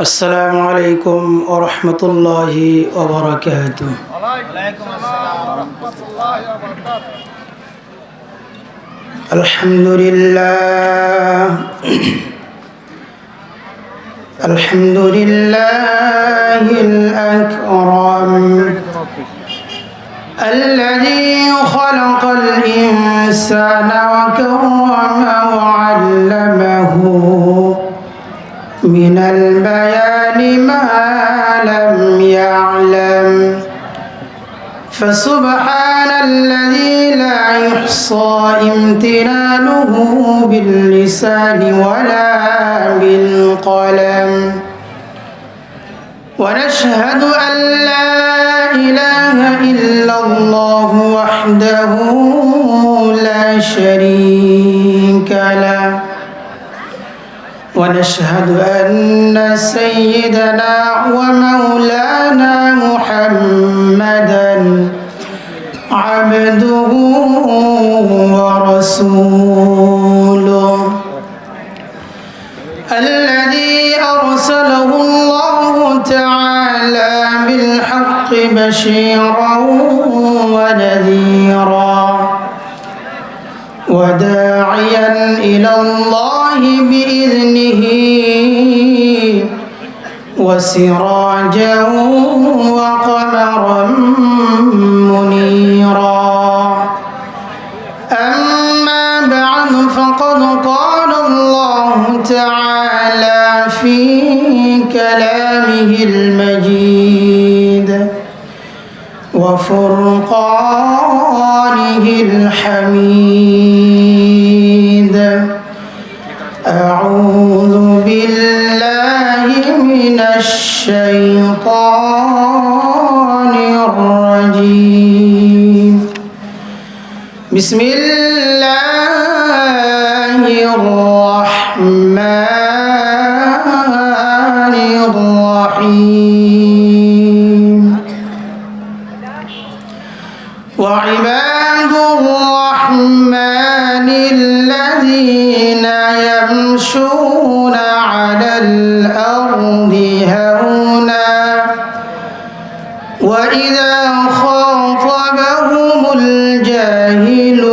السلام عليكم ورحمة الله وبركاته. وعليكم السلام ورحمة الله وبركاته. الحمد لله الحمد لله الأكرم الذي خلق الإنسان وكرمه وعلمه من البيان ما لم يعلم فسبحان الذي لا يحصى امتنانه باللسان ولا بالقلم ونشهد أن لا إله إلا الله وحده لا شريك له ونشهد أن سيدنا ومولانا محمدا عبده ورسوله الذي أرسله الله تعالى بالحق بشيرا ونذيرا وداعيا إلى الله بإذنه وسراجا وقمرا منيرا أما بعد فقد قال الله تعالى في كلامه المجيد وفرقانه الحميد أعوذ بالله من الشيطان الرجيم بسم الله الرحمن الرحيم وعباد الرحمن الذين يمشون على الأرض هونا وإذا خاطبهم الجاهلون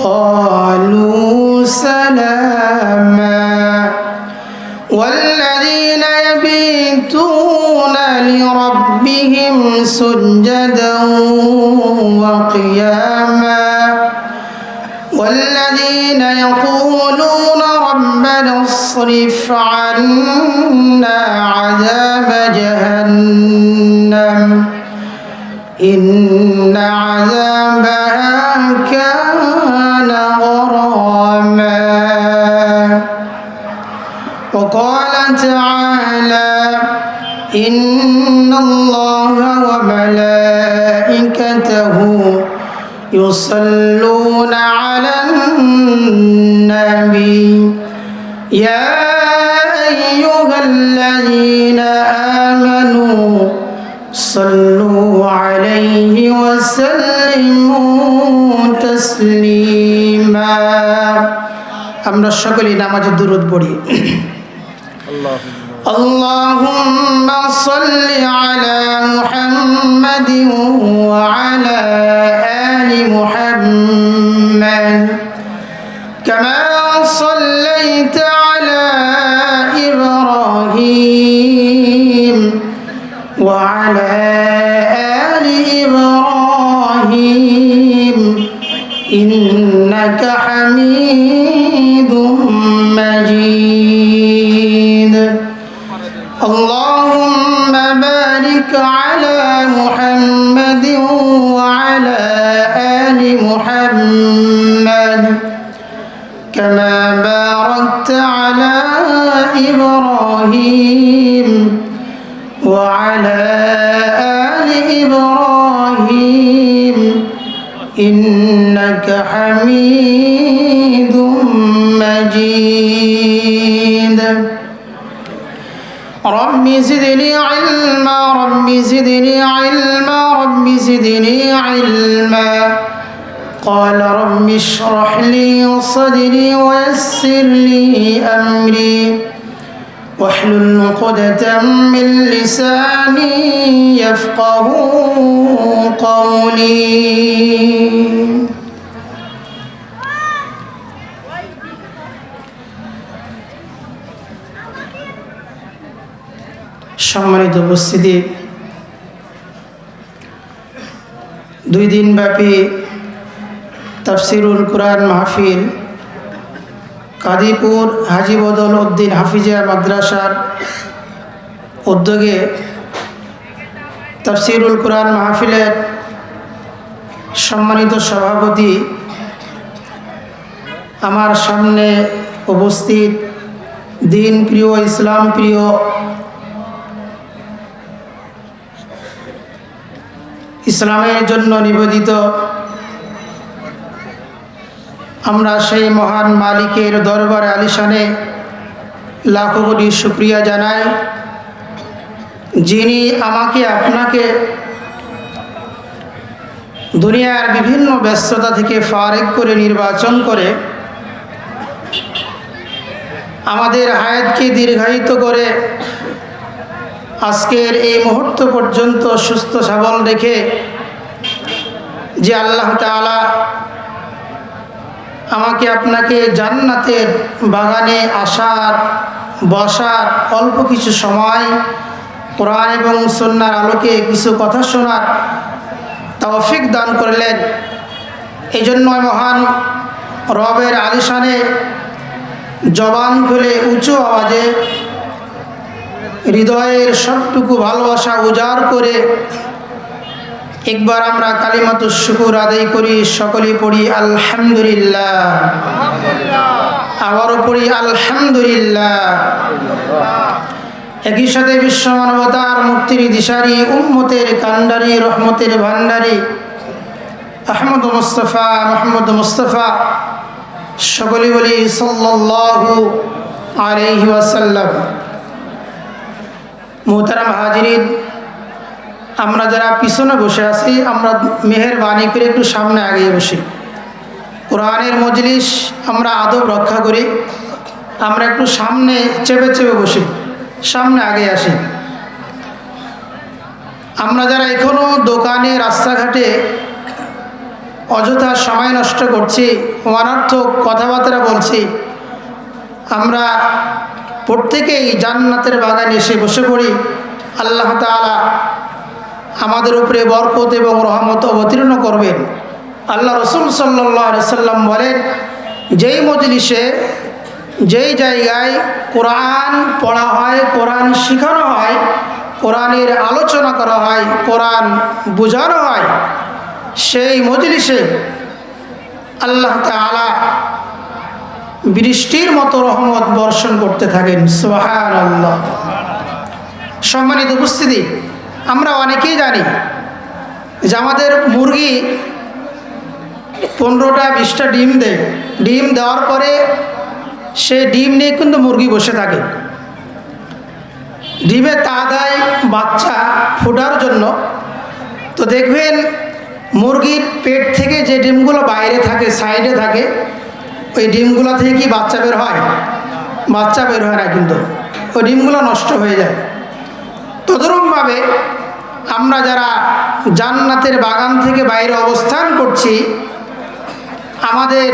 قالوا سلاما والذين يبيتون لربهم سجدا وقياما والذين يقولون ربنا اصرف عنا عذاب جهنم إن عذابها كان غراما وقال تعالى إن الله وملائكته يصلون على النبي يا أيها الذين آمنوا صلوا عليه وسلموا تسليما আমরা সকলেই নামাজে দুরূদ পড়ি اللهم صل على محمد وعلى آل محمد كما صليت على إبراهيم وعلى آل إبراهيم إنك حميد مجيد اللهم بارك على محمد وعلى آل محمد كما باركت على إبراهيم وعلى آل إبراهيم إنك حميد مجيد رب زدني علما رب زدني علما رب زدني علما قال رب اشرح لي صدري ويسر لي أمري واحلل عقدة من لساني يفقهوا قولي সম্মানিত উপস্থিতি, 2 দিন ব্যাপী তাফসিরুল কুরআন মাহফিল কাদিপুর হাজী বদল উদ্দিন হাফিজিয়া মাদ্রাসার উদ্যোগে তাফসিরুল কুরআন মাহফিলের সম্মানিত সভাপতি, আমার সামনে উপস্থিত দিন প্রিয়, ইসলাম প্রিয়, ইসলামের জন্য নিবেদিত, আমরা সেই মহান মালিকের দরবারে আলিশানে লাখো কোটি শুকরিয়া জানাই, যিনি আমাকে আপনাকে দুনিয়ার বিভিন্ন ব্যস্ততা থেকে ফারেক করে নির্বাচন করে আমাদের হায়াতকে দীর্ঘায়িত করে আজকের এই মুহূর্ত পর্যন্ত সুস্থ সবল রেখে যে আল্লাহ তাআলা আমাকে আপনাকে জান্নাতের বাগানে আসার, বসার, অল্প কিছু সময় কোরআন এবং সুন্নাহর আলোকে কিছু কথা শোনার তৌফিক দান করলেন, এই জন্য মহান রবের আলিশানে জবান খুলে উঁচু আওয়াজে হৃদয়ের সবটুকু ভালোবাসা উজাড় করে একবার আমরা কালিমাতুশ শুকুর আদায় করি। সকলেই পড়ি আলহামদুলিল্লাহ, আবারও পড়ি আলহামদুলিল্লাহ। একই সাথে বিশ্ব মানবতার মুক্তির দিশারি, উম্মতের কান্ডারি, রহমতের ভান্ডারি আহমদ মুস্তাফা, মোহাম্মদ মুস্তাফা, সকলেই বলি সাল্লাল্লাহু আলাইহি ওয়াসাল্লাম। মুহতারাম হাজিরিন, আমরা যারা পিছনে বসে আছি, আমরা মেহেরবানি করে একটু সামনে আগিয়ে বসি। কোরআনের মজলিস আমরা আদব রক্ষা করি, আমরা একটু সামনে চেপে চেপে বসি, সামনে আগে আসি। আমরা যারা এখনও দোকানে, রাস্তাঘাটে অযথা সময় নষ্ট করছি, অনর্থক কথাবার্তা বলছি, আমরা প্রত্যেকেই জান্নাতের বাগানে এসে বসে পড়ি। আল্লাহ তাআলা আমাদের উপরে বরকত এবং রহমত অবতীর্ণ করবেন। আল্লাহ রসুল সাল্লাল্লাহু আলাইহি সাল্লাম বলেন, যেই মজলিসে, যেই জায়গায় কোরআন পড়া হয়, কোরআন শেখানো হয়, কোরআনের আলোচনা করা হয়, কোরআন বোঝানো হয়, সেই মজলিসে আল্লাহ তাআলা বৃষ্টির মতো রহমত বর্ষণ করতে থাকেন। সুবহানাল্লাহ। সম্মানিত উপস্থিতি, আমরা অনেকেই জানি যে আমাদের মুরগি 15টা 20টা ডিম দেয়। ডিম দেওয়ার পরে সে ডিম নিয়ে কিন্তু মুরগি বসে থাকে, ডিমে তা দেয় বাচ্চা ফোটার জন্য। তো দেখবেন মুরগির পেট থেকে যে ডিমগুলো বাইরে থাকে, সাইডে থাকে, ওই ডিমগুলো থেকে কি বাচ্চা বের হয়? বাচ্চা বের হয় না, কিন্তু ওই ডিমগুলো নষ্ট হয়ে যায়। তদরূপভাবে আমরা যারা জান্নাতের বাগান থেকে বাইরে অবস্থান করছি, আমাদের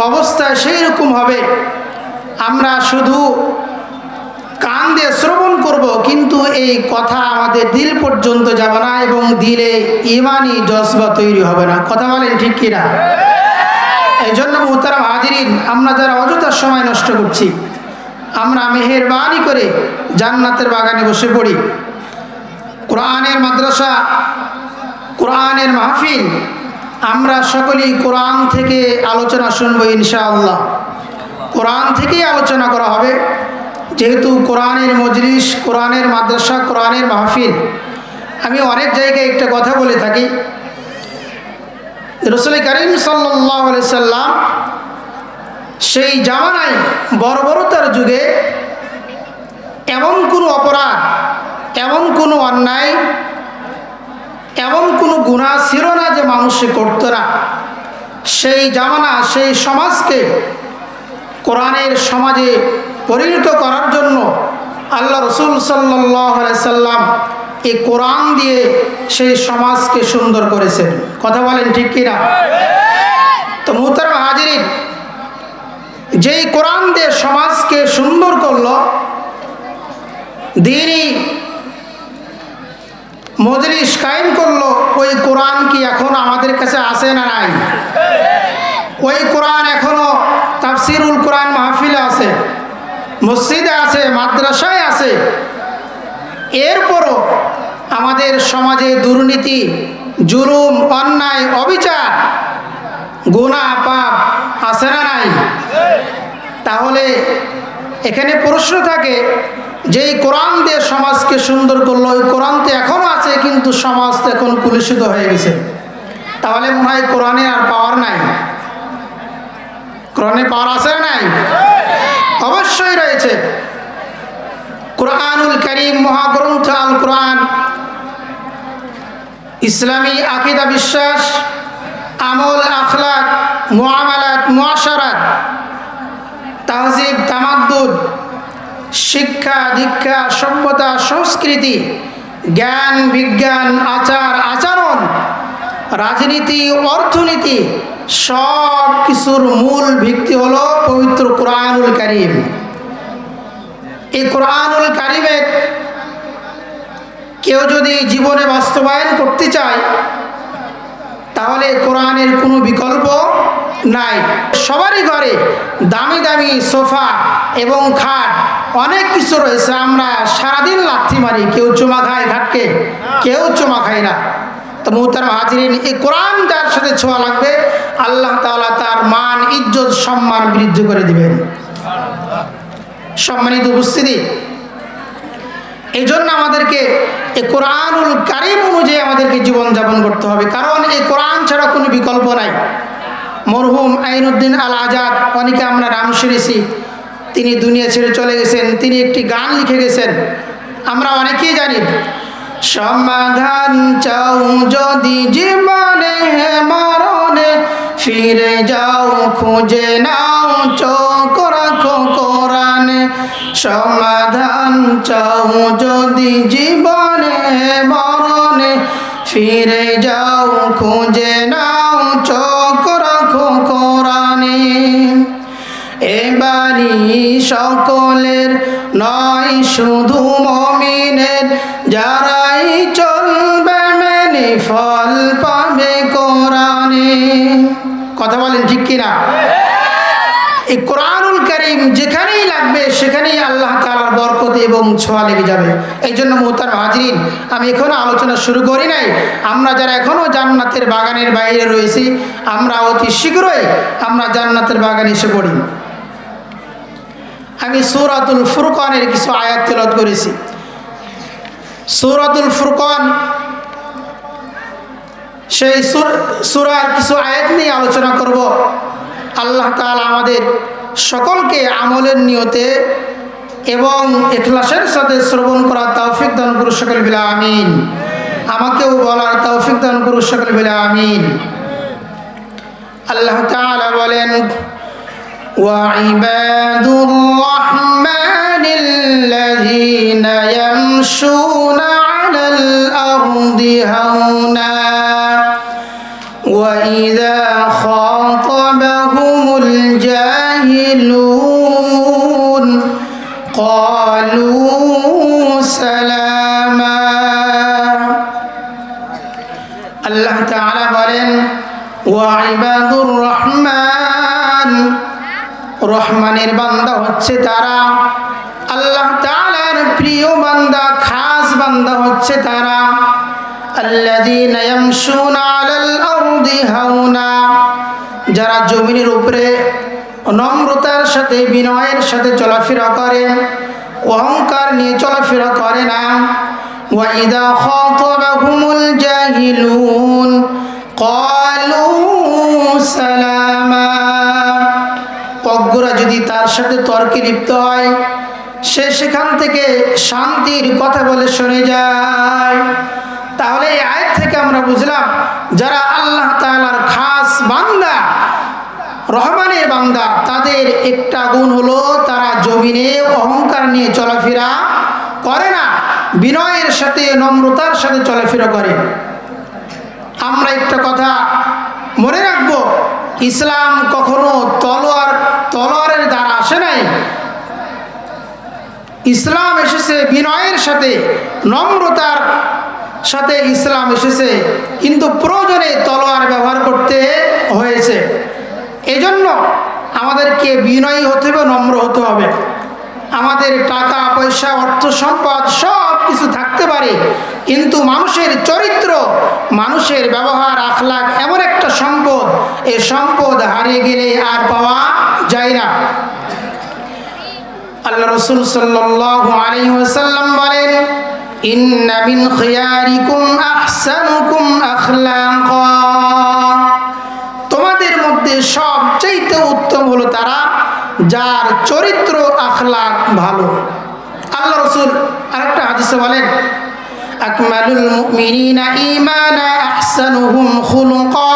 অবস্থা সেই রকম হবে, আমরা শুধু কান দিয়ে শ্রবণ করব, কিন্তু এই কথা আমাদের দিল পর্যন্ত যাবে না এবং দিলে ইমানি জজবা তৈরি হবে না। কথা বলেন ঠিক কিনা? এই জন্য মুহতারাম হাজিরিন, আমরা যারা অযথা সময় নষ্ট করছি, আমরা মেহেরবানি করে জান্নাতের বাগানে বসে পড়ি। কোরআনের মাদ্রাসা, কোরআনের মাহফিল, আমরা সকলেই কোরআন থেকে আলোচনা শুনবো ইনশাআল্লাহ। কোরআন থেকেই আলোচনা করা হবে, যেহেতু কোরআনের মজলিস, কোরআনের মাদ্রাসা, কোরআনের মাহফিল। আমি অনেক জায়গায় একটা কথা বলে থাকি, রাসূল করিম সাল্লাল্লাহু আলাইহি সাল্লাম সেই জামানায় বর্বরতার যুগে এমন কোনো অপরাধ, এমন কোনো অন্যায়, এমন কোনো গুনাহ ছিল না যে মানুষ করত না। সেই জামানা, সেই সমাজকে কোরআনের সমাজে পরিণত করার জন্য রাসূল সাল্লাল্লাহু আলাইহি সাল্লাম এই কোরআন দিয়ে সেই সমাজকে সুন্দর করেছেন। কথা বলেন ঠিক কিনা? তো মুহতারাম হাজিরিন, যেই কোরআন দিয়ে সমাজকে সুন্দর করলো, দ্বীনি মজলিস কায়েম করলো, ওই কোরআন কি এখন আমাদের কাছে আছে না নাই? ওই কোরআন এখনো তাফসিরুল কোরআন মাহফিলে আছে, মসজিদে আছে, মাদ্রাসায় আছে। এরপরও আমাদের সমাজে দুর্নীতি, জুলুম, অন্যায়, অবিচার, গুনাহ, পাপ আছে না নাই? তাহলে এখানে প্রশ্ন থাকে, যেই কোরআন দিয়ে সমাজকে সুন্দর করলো, ওই কোরআন তো এখনও আছে, কিন্তু সমাজ তো এখন কলুষিত হয়ে গেছে। তাহলে মনে হয় কোরআনে আর পাওয়ার নাই। কোরআনে পাওয়ার আছে না নাই? অবশ্যই রয়েছে। কোরআনুল কারীম মহাগ্রন্থ আল কোরআন ইসলামী আকীদা, বিশ্বাস, আমল, আখলাক, মুআমালাত, মুআশারাত, তাহজিব, তামাদ্দুদ, শিক্ষা দীক্ষা, সভ্যতা, সংস্কৃতি, জ্ঞান, বিজ্ঞান, আচার আচরণ, রাজনীতি, অর্থনীতি, সব কিছুর মূল ভিত্তি হলো পবিত্র কোরআনুল কারীম। এই কোরআনুল কারীমে কেউ যদি জীবনে বাস্তবায়ন করতে চায়, তাহলে কোরআনের কোনো বিকল্প নাই। সবারই ঘরে দামি দামি সোফা এবং খাট, অনেক কিছু রয়েছে। আমরা সারাদিন লাথি মারি, কেউ চুমা খায় ঘাটকে, কেউ চুমা খায় না। তো মুহতারাম হাজিরিন, এই কোরআন যার সাথে ছোঁয়া লাগবে, আল্লাহ তাআলা তার মান, ইজ্জত, সম্মান বৃদ্ধি করে দিবেন। সম্মানিত উপস্থিতি, এই জন্য আমাদেরকে এই কোরআনুল কারীম অনুযায়ী আমাদেরকে জীবনযাপন করতে হবে, কারণ এই কোরআন ছাড়া কোনো বিকল্প নাই। মরহুম আইনুদ্দিন আল আজাদ, অনেকে আমরা নাম শুনেছি, তিনি দুনিয়া ছেড়ে চলে গেছেন। তিনি একটি গান লিখে গেছেন, আমরা অনেকেই জানি। সমাধান চাও যদি জীবনে মরণে, ফিরে যাও খুঁজে নাও চোখ রাখো কোরআনে। সমাধান চাও যদি জীবনে মরণে, ফিরে যাও খুঁজে নাও চোখ রাখো কোরআনে। এবারই সকলের নয়, শুধু মুমিনের, যারাই চলবে মেনে ফল পাবে কোরআনে। কথা বলেন ঠিক কিনা? এই কোরআনুল কারীম যেখানেই লাগবে সেখানেই আল্লাহ তাআলার বরকত এবং ছোঁয়া লেগে যাবে। এই জন্য মুহতারাম হাজিরিন, আমি এখনো আলোচনা শুরু করি নাই। আমরা যারা এখনো জান্নাতের বাগানের বাইরে রয়েছি, আমরা অতি শীঘ্রই আমরা জান্নাতের বাগানে এসে পড়ি। আমি সূরাতুল ফুরকানের কিছু আয়াত তেলাওয়াত করেছি। সূরাতুল ফুরকান, সেই সূরার কিছু আয়াত নিয়ে আলোচনা করব। আল্লাহ তাআলা আমাদের সকলকে আমলের নিয়তে এবং ইখলাসের সাথে শ্রবণ করার তৌফিক দান করুন সকল বিলা আমিন। আমাকেও বলার তৌফিক দান করুন সকল বিলা আমিন। আল্লাহ তাআলা বলেন, وعباد الرحمن الذين يمشون على الأرض هونا وإذا خاطبهم الجاهلون قالوا سلاما। আল্লাহ তাআলা বলেন, ওয়াইবাদুর রহমান, রহমানের বান্দা হচ্ছে তারা, আল্লাহ তাআলার প্রিয় বান্দা, খাস বান্দা হচ্ছে তারা, আল্লাযীনা ইয়ামশুনা আলাল আরদি হাওনা, যারা জমিনের উপরে নম্রতার সাথে, বিনয়ের সাথে চলাফেরা করে, অহংকার নিয়ে চলাফেরা করে না। ওয়া ইযা খাতাবাহুমুল জাহিলুন ক্বালু সালামা, অজ্ঞরা যদি তার সাথে তর্কে লিপ্ত হয়, সে সেখান থেকে শান্তির কথা বলে সরে যায়। তাহলে এই আয়াত থেকে আমরা বুঝলাম, যারা আল্লাহ তাআলার খাস বান্দা, রহমানের বান্দা, তাদের একটা গুণ হলো তারা জমিনে অহংকার নিয়ে চলাফেরা করে না, বিনয়ের সাথে নম্রতার সাথে চলাফেরা করে। আমরা একটা কথা মনে রাখবো, ইসলাম কখনো তলোয়ারের দ্বারা আসে নাই। ইসলাম এসেছে বিনয়ের সাথে, নম্রতার সাথে ইসলাম এসেছে, কিন্তু প্রয়োজনে তলোয়ার ব্যবহার করতে হয়েছে। এজন্য আমাদেরকে বিনয়ী হতে হবে, নম্র হতে হবে। আমাদের টাকা পয়সা অর্থ সম্পদ সব কিছু থাকতে পারে, কিন্তু মানুষের চরিত্র, মানুষের ব্যবহার আখলাক এমন একটা সম্পদ, এই সম্পদ হারিয়ে গেলে আর পাওয়া যায় না। আল্লাহ রাসূল সাল্লাল্লাহু আলাইহি ওয়াসাল্লাম বলেন, ইন্না মিন খিয়ারিকুম আহসানুকুম আখলাকা, তোমাদের মধ্যে সবচেয়ে উত্তম হলো তারা যার চরিত্র আখলাক ভালো। আল্লাহ রাসূল আরেকটা হাদিসে বলেন, আকমালুল মুমিনিনা ঈমানা আহসানুহুম খুলুকা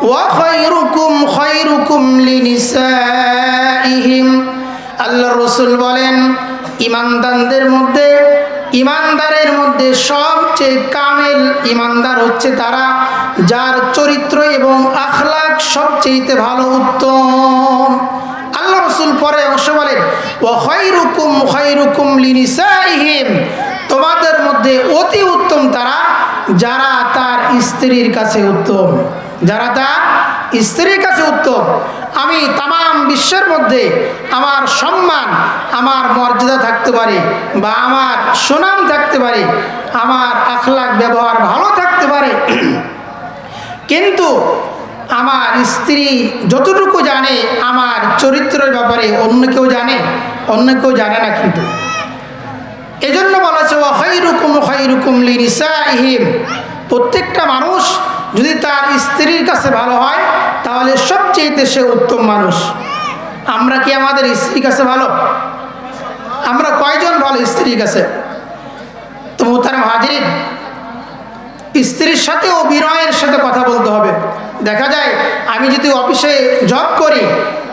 ওয়া খায়রুকুম লিনিসাইহিম। আল্লাহ রাসূল বলেন, ইমানদারের মধ্যে সবচেয়ে কামেল ইমানদার হচ্ছে তারা যার চরিত্র এবং আখলাক সবচেয়ে ভালো, উত্তম। আল্লাহ রাসূল পরে অবশ্য বলেন, ওয়া খায়রুকুম লিনিসাইহিম, তোমাদের মধ্যে অতি উত্তম তারা যারা তার স্ত্রীর কাছে উত্তম, যারা তার স্ত্রীর কাছে উত্তম। আমি তামাম বিশ্বের মধ্যে আমার সম্মান, আমার মর্যাদা থাকতে পারে, বা আমার সুনাম থাকতে পারে, আমার আখলাক ব্যবহার ভালো থাকতে পারে, কিন্তু আমার স্ত্রী যতটুকু জানে আমার চরিত্রের ব্যাপারে অন্য কেউ জানে না। কিন্তু এজন্য বলা হচ্ছে ওয়া খায়রুকুম লিনিসাইহিম, প্রত্যেকটা মানুষ যদি তার স্ত্রীর কাছে ভালো হয় তাহলে সবচেয়ে সে উত্তম মানুষ। আমরা কি আমাদের স্ত্রীর কাছে ভালো? আমরা কয়জন ভালো স্ত্রীর কাছে? তো মুহতারাম হাজিরিন, স্ত্রীর সাথেও বিনয়ের সাথে কথা বলতে হবে। দেখা যায় আমি যদি অফিসে জব করি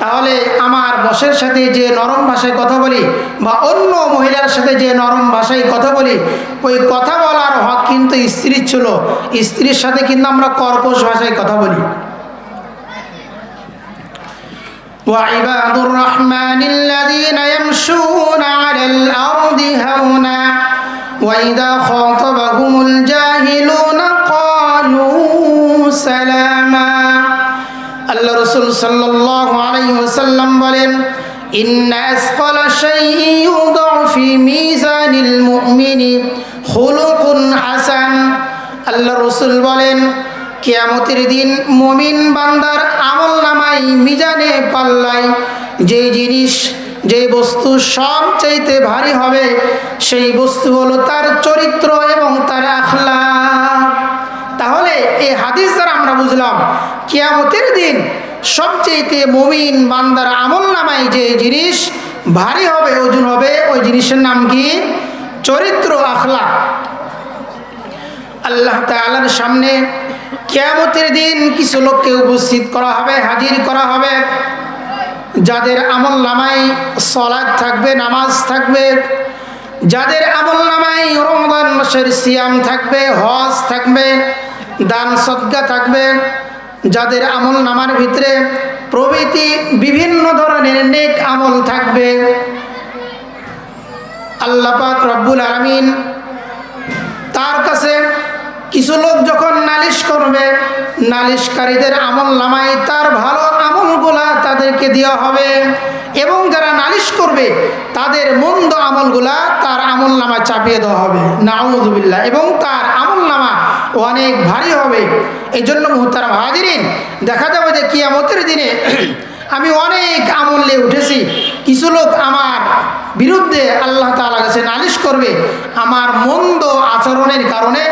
তাহলে আমার বসের সাথে যে নরম ভাষায় কথা বলি, বা অন্য মহিলার সাথে যে নরম ভাষায় কথা বলি, ওই কথা বলার হক কিন্তু স্ত্রীর ছিল। স্ত্রীর সাথে কিন্তু আমরা কর্কশ ভাষায় কথা বলি। وعباد الرحمن الذين يمشون على الأرض هونا وإذا خاطبهم الجاهلون قالوا سلاما। আল্লাহ রাসূল সাল্লাল্লাহু আলাইহি ওয়াসাল্লাম বলেন, ইন্না আসকালা শাইইন ইউদাউ ফি মিজানিল মুমিনি খুলুকুন হাসান। আল্লাহ রাসূল বলেন, কিয়ামতের দিন মুমিন বান্দার আমলনামায় মিজানে পাল্লায় যে বস্তু সবচাইতে ভারী হবে সেই বস্তু হলো তার চরিত্র এবং তার আখলাক। তাহলে এই হাদিস দ্বারা আমরা বুঝলাম কিয়ামতের দিন সবচেয়ে মুমিন বান্দার আমলনামায় যে জিনিস ভারী হবে, ওজন হবে, ওই জিনিসের নাম কি? চরিত্র, আখলাক। আল্লাহ তাআলার সামনে কিয়ামতের দিন কিছু লোককে উপস্থিত করা হবে, হাজির করা হবে, যাদের আমলনামায় সালাত থাকবে, নামাজ থাকবে, যাদের আমলনামায় রমজান মাসের সিয়াম থাকবে, হজ থাকবে, দান সদকা থাকবে, যাদের আমলনামার ভিতরে প্রভৃতি বিভিন্ন ধরনের নেক আমল থাকবে। আল্লাহ পাক রব্বুল আলামিন তার কাছে কিছু লোক যখন নালিশ করবে, নালিশকারীদের আমলনামায় তার ভালো আমলগুলা তাদেরকে দেওয়া হবে, এবং যারা নালিশ করবে তাদের মন্দ আমলগুলা তার আমলনামায় চাপিয়ে দেওয়া হবে, নাউযুবিল্লাহ, এবং তার আমলনামা অনেক ভারী হবে। এই জন্য মুহতারাম হাজিরিন, দেখা যাবে যে কিয়ামতের দিনে আমি অনেক আমল নিয়ে উঠেছি, কিছু লোক আমার বিরুদ্ধে আল্লাহ তাআলার কাছে নালিশ করবে আমার মন্দ আচরণের কারণে,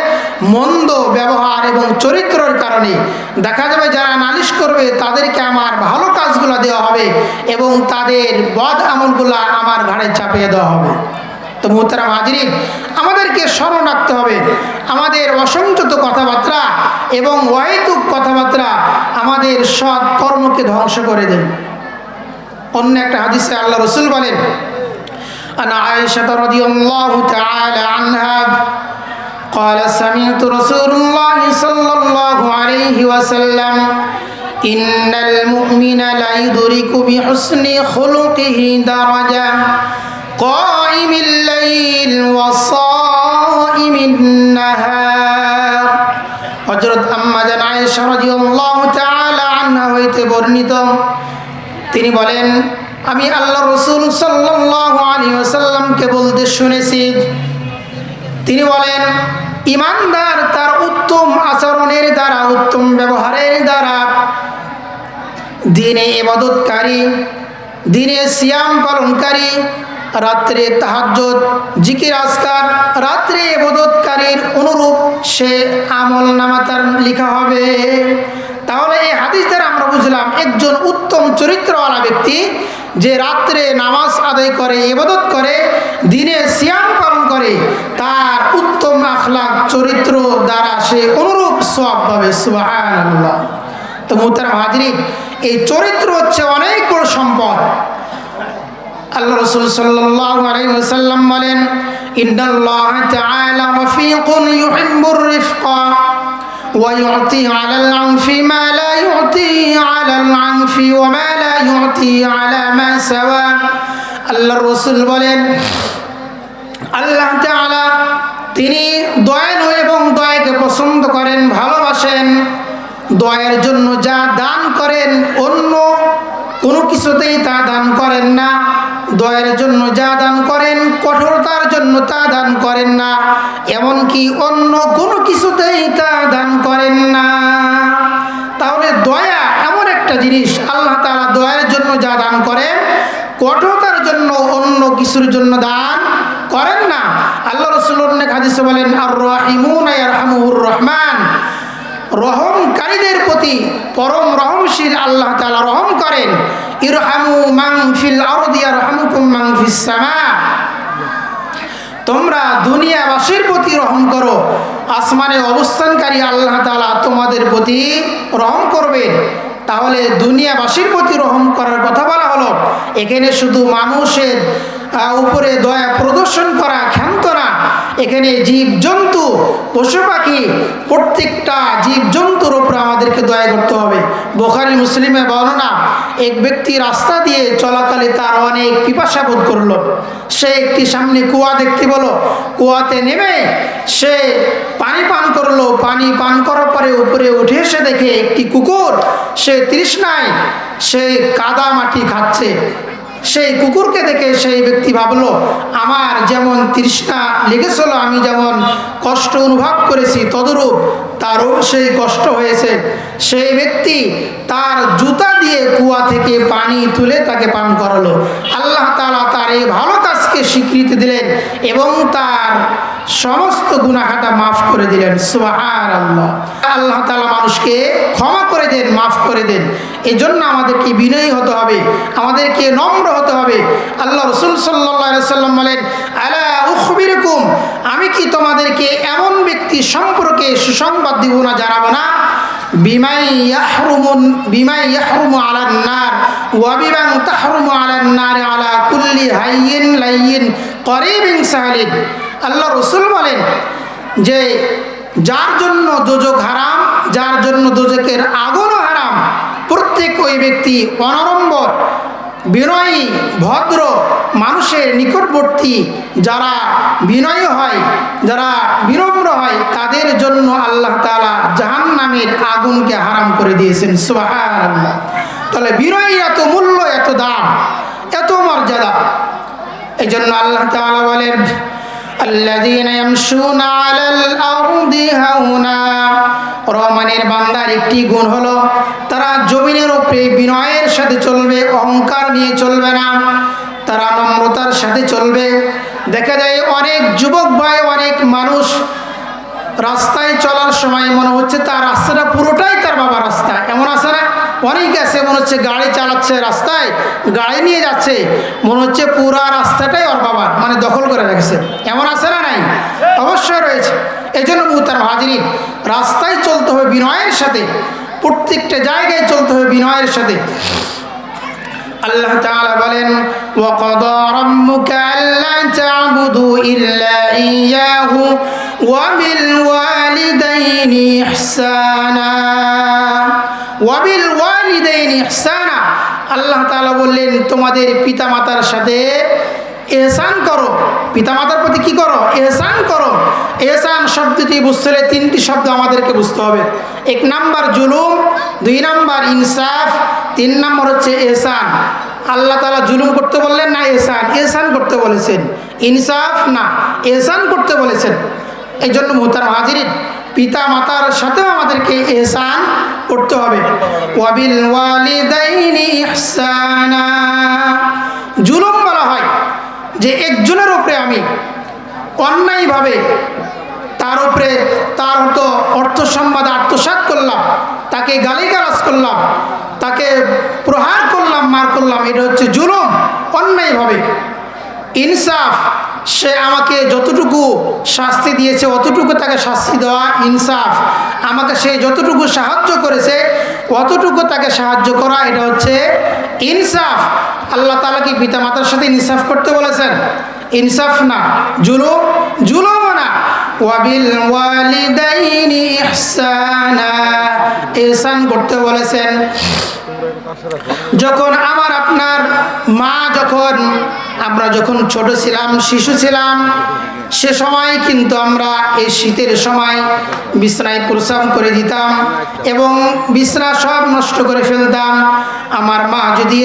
মন্দ ব্যবহার এবং চরিত্রের কারণে। দেখা যাবে যারা নালিশ করবে তাদেরকে আমার ভালো কাজগুলো দেওয়া হবে এবং তাদের বদ আমলগুলা আমার ঘাড়ে চাপিয়ে দেওয়া হবে। তো মুহতারাম হাজিরিন, আমাদেরকে স্মরণ রাখতে হবে আমাদের অসংযত কথাবার্তা এবং অহেতুক কথাবার্তা আমাদের সৎ কর্মকে ধ্বংস করে দেয়। অন্য একটা হাদিসে আল্লাহ রাসূল বলেন, عن عائشة رضي الله تعالى عنها قال سمعت رسول الله صلى الله عليه وسلم إن المؤمن لا يدرك بحسن خلقه درجة قائم الليل وصائم النهار হযরত আম্মা জান আয়েশা রাদিয়াল্লাহু তাআলা আনহা হইতে বর্ণিত তিনি বলেন আমি আল্লাহর রাসূল সাল্লাল্লাহু আলাইহি ওয়াসাল্লামকে বলতে শুনেছি তিনি বলেন ঈমানদার তার উত্তম আচরণের দ্বারা উত্তম ব্যবহারের দ্বারা দিনে ইবাদতকারী দিনে সিয়াম পালনকারী রাত্রে তাহাজ্জুদ জিকির আজকার রাত্রে ইবাদতকারীর অনুরূপ সে আমলনামা তার লেখা হবে। তাহলে এই হাদিস দ্বারা আমরা বুঝলাম একজন উত্তম চরিত্রওয়ালা ব্যক্তি যে রাত্রে নামাজ আদায় করে ইবাদত করে দিনে সিয়াম পালন করে তার উত্তম আখলাক চরিত্র দ্বারা সে অনুরূপ সওয়াব পাবে। সুবহানাল্লাহ। তো মুহতারাম হাজরিন এই চরিত্র হচ্ছে অনেক বড় সম্পদ। আল্লাহ রাসূল সাল্লাল্লাহু আলাইহি ওয়াসাল্লাম বলেন ইন্নাল্লাহ তাআলা রাফিকুন ইউহিব্বুর রিফকা ওয়া ইউতি আলাল আনফি মা লা ইউতি আলাল আনফি ওয়া মা লা ইউতি আলা মা সাওয়া। আল্লাহর রাসূল বলেন আল্লাহ তাআলা তিনি দয়ালু এবং দয়াকে পছন্দ করেন ভালোবাসেন। দয়ার জন্য যা দান করেন অন্য কোনো কিছুতেই তা দান করেন না। দয়ার জন্য যা দান করেন কঠোরতার জন্য তা দান করেন না, এমনকি অন্য কোনো কিছুতেই তা দান করেন না। তাহলে দয়া এমন একটা জিনিস আল্লাহ তাআলা দয়ার জন্য যা দান করেন কঠোরতার জন্য অন্য কিছুর জন্য দান করেন না। আল্লাহ রাসূল অনেক হাদিসে বলেন আর রাহিমুনা ইয়ারহামুহুর রহমান, রহমকারীদের প্রতি পরম রহমশীল আল্লাহ তাআলা রহম করেন। ইরহামু মান ফিল আরদি ইয়ারহামুকুম মান ফিস সামা, তোমরা দুনিয়াবাসীর প্রতি রহম করো, আসমানে অবস্থানকারী আল্লাহ তাআলা তোমাদের প্রতি রহম করবেন। তাহলে দুনিয়াবাসীর প্রতি রহম করার কথা বলা হলো। এখানে শুধু মানুষের উপরে দয়া প্রদর্শন করা ক্ষান্ত না, এখানে জীবজন্তু পশু পাখি প্রত্যেকটা জীবজন্তুর উপর আমাদেরকে দয়া করতে হবে। বুখারী মুসলিমে বর্ণনা এক ব্যক্তি রাস্তা দিয়ে চলাকালে তার অনেক পিপাসা বোধ করলো। সে একটি সামনে কুয়া দেখতে পেলো, কুয়াতে নেমে সে পানি পান করলো। পানি পান করার পরে উপরে উঠে এসে দেখে একটি কুকুর সে তৃষ্ণায় সে কাদা মাটি খাচ্ছে। সেই কুকুরকে দেখে সেই ব্যক্তি ভাবলো আমার যেমন তৃষ্ণা লেগেছিল, আমি যেমন কষ্ট অনুভব করেছি তদরূপ তারও সেই কষ্ট হয়েছে। সেই ব্যক্তি তার জুতা দিয়ে কুয়া থেকে পানি তুলে তাকে পান করালো। আল্লাহ তাআলা তার এই ভালো কাজকে স্বীকৃতি দিলেন এবং তার সমস্ত গুনাহ খাতা মাফ করে দিলেন। সুবহানাল্লাহ। আল্লাহ তাআলা মানুষকে ক্ষমা করে দেন, মাফ করে দেন। এই জন্য আমাদেরকে বিনয়ী হতে হবে, আমাদেরকে নম্র হতে হবে। আল্লাহ রাসূল সাল্লাল্লাহু আলাইহি ওয়াসাল্লাম বলেন আলা উখবিরুকুম, আমি কি তোমাদেরকে এমন ব্যক্তি সম্পর্কে সুসংবাদ দিব না, জানাবো না? বিমাই ইয়াহরুমু আলান নার ওয়া বিমান তাহরুমু আলান নার আলা কুল্লি হাইয়িন লাইয়িন করিবিন সালিন। আল্লাহ রাসূল বলেন যে যার জন্য দোজখ হারাম, যার জন্য দোজখের আগুনও হারাম, প্রত্যেক ওই ব্যক্তি অনড়ম্বর বিনয়ী ভদ্র মানুষের নিকটবর্তী যারা বিনয়ী হয়, যারা বিনম্র হয়, তাদের জন্য আল্লাহ তাআলা জাহান্নামের আগুনকে হারাম করে দিয়েছেন। সুবহানাল্লাহ। তাহলে বিনয়ী এত মূল্য, এত দাম, এত মর্যাদা। এই জন্য আল্লাহ তাআলা বলেন আল্লাযীনা ইয়ামশুনা আলাল আরদি হাওনা, রহমানের বান্দার একটি গুণ হলো তারা জমিনের উপরে বিনয়ের সাথে চলবে, অহংকার নিয়ে চলবে না, তারা নম্রতার সাথে চলবে। দেখা যায় অনেক যুবক ভাই, অনেক মানুষ রাস্তায় চলার সময় মনে হচ্ছে তার রাস্তাটা পুরোটাই তার বাবার রাস্তা, এমন আছে না? অনেক আছে মনে হচ্ছে গাড়ি চালাচ্ছে, রাস্তায় গাড়ি নিয়ে যাচ্ছে, মনে হচ্ছে পুরা রাস্তাটাই ওর বাবার, মানে দখল করে রেখেছে। এমন আছে না? নাই? অবশ্যই রয়েছে। এই জন্য মুহতারাম হাজিরিন, রাস্তায় চলতে হবে বিনয়ের সাথে, প্রত্যেকটা জায়গায় চলতে হবে বিনয়ের সাথে। আল্লাহ তাআলা বলেন ওয়া ক্বাদা রাব্বুকা আল্লা তা'বুদু ইল্লা ইয়্যাহু ওয়া বিল ওয়ালিদাইনি ইহসানা ওয়া বিল ওয়ালিদাইনি ইহসানা। আল্লাহ তাআলা বললেন তোমাদের পিতামাতার সাথে ইহসান করো, পিতামাতার প্রতি কি করো? ইহসান করো। ইহসান শব্দটি বুঝতে হলে তিনটি শব্দ আমাদেরকে বুঝতে হবে। এক নাম্বার জুলুম, দুই নাম্বার ইনসাফ, তিন নাম্বার হচ্ছে ইহসান। আল্লাহ তাআলা জুলুম করতে বললেন না ইহসান? ইহসান করতে বলেছেন। ইনসাফ না, ইহসান করতে বলেছেন। এই জন্য মুহতারাম হাজিরিন, পিতা মাতার সাথেও আমাদেরকে ইহসান করতে হবে। ওয়াবিল ওয়ালিদাইনি ইহসানা। জুলুম বলা হয় যে একজনের উপরে আমি অন্যায়ভাবে তার উপরে তার হয়তো অর্থ সম্পদ আত্মসাৎ করলাম, তাকে গালিগালাজ করলাম, তাকে প্রহার করলাম, মার করলাম, এটা হচ্ছে জুলুম, অন্যায়ভাবে। ইনসাফ, সে আমাকে যতটুকু শাস্তি দিয়েছে অতটুকু তাকে শাস্তি দেওয়া ইনসাফ। আমাকে সে যতটুকু সাহায্য করেছে অতটুকু তাকে সাহায্য করা, এটা হচ্ছে ইনসাফ। আল্লাহ তাআলা কি পিতা মাতার সাথে ইনসাফ করতে বলেছেন? ইনসাফ না, জুলুম, জুলুম না। ওয়াবিল ওয়ালিদাইনি ইহসানা, ইহসান করতে বলেছেন। যখন আমার আপনার মা, আমরা যখন ছোট ছিলাম, শিশু ছিলাম, সে সময় কিন্তু আমরা এই শীতের সময় বিছনায় প্রস্রাব করে দিতাম এবং বিছনা সব নষ্ট করে ফেলতাম। আমার মা যদি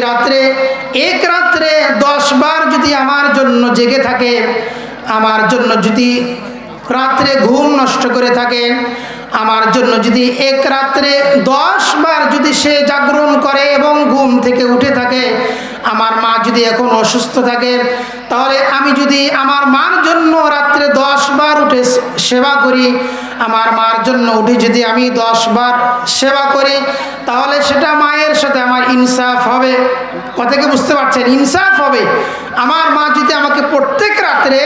এক রাত্রে 10 বার যদি আমার জন্য জেগে থাকে, আমার জন্য যদি রাত্রে ঘুম নষ্ট করে থাকে, আমার জন্য যদি এক রাত্রে 10 বার যদি সে জাগরণ করে এবং ঘুম থেকে উঠে থাকে, আমার মা যদি এখন অসুস্থ থাকে, তাহলে আমি যদি আমার মার জন্য রাত্রে 10 বার উঠে সেবা করি, আমার মার জন্য উঠে যদি আমি 10 বার সেবা করি, তাহলে সেটা মায়ের সাথে আমার ইনসাফ হবে। কথা কি বুঝতে পারছেন? ইনসাফ হবে। আমার মা যদি আমাকে প্রত্যেক রাত্রে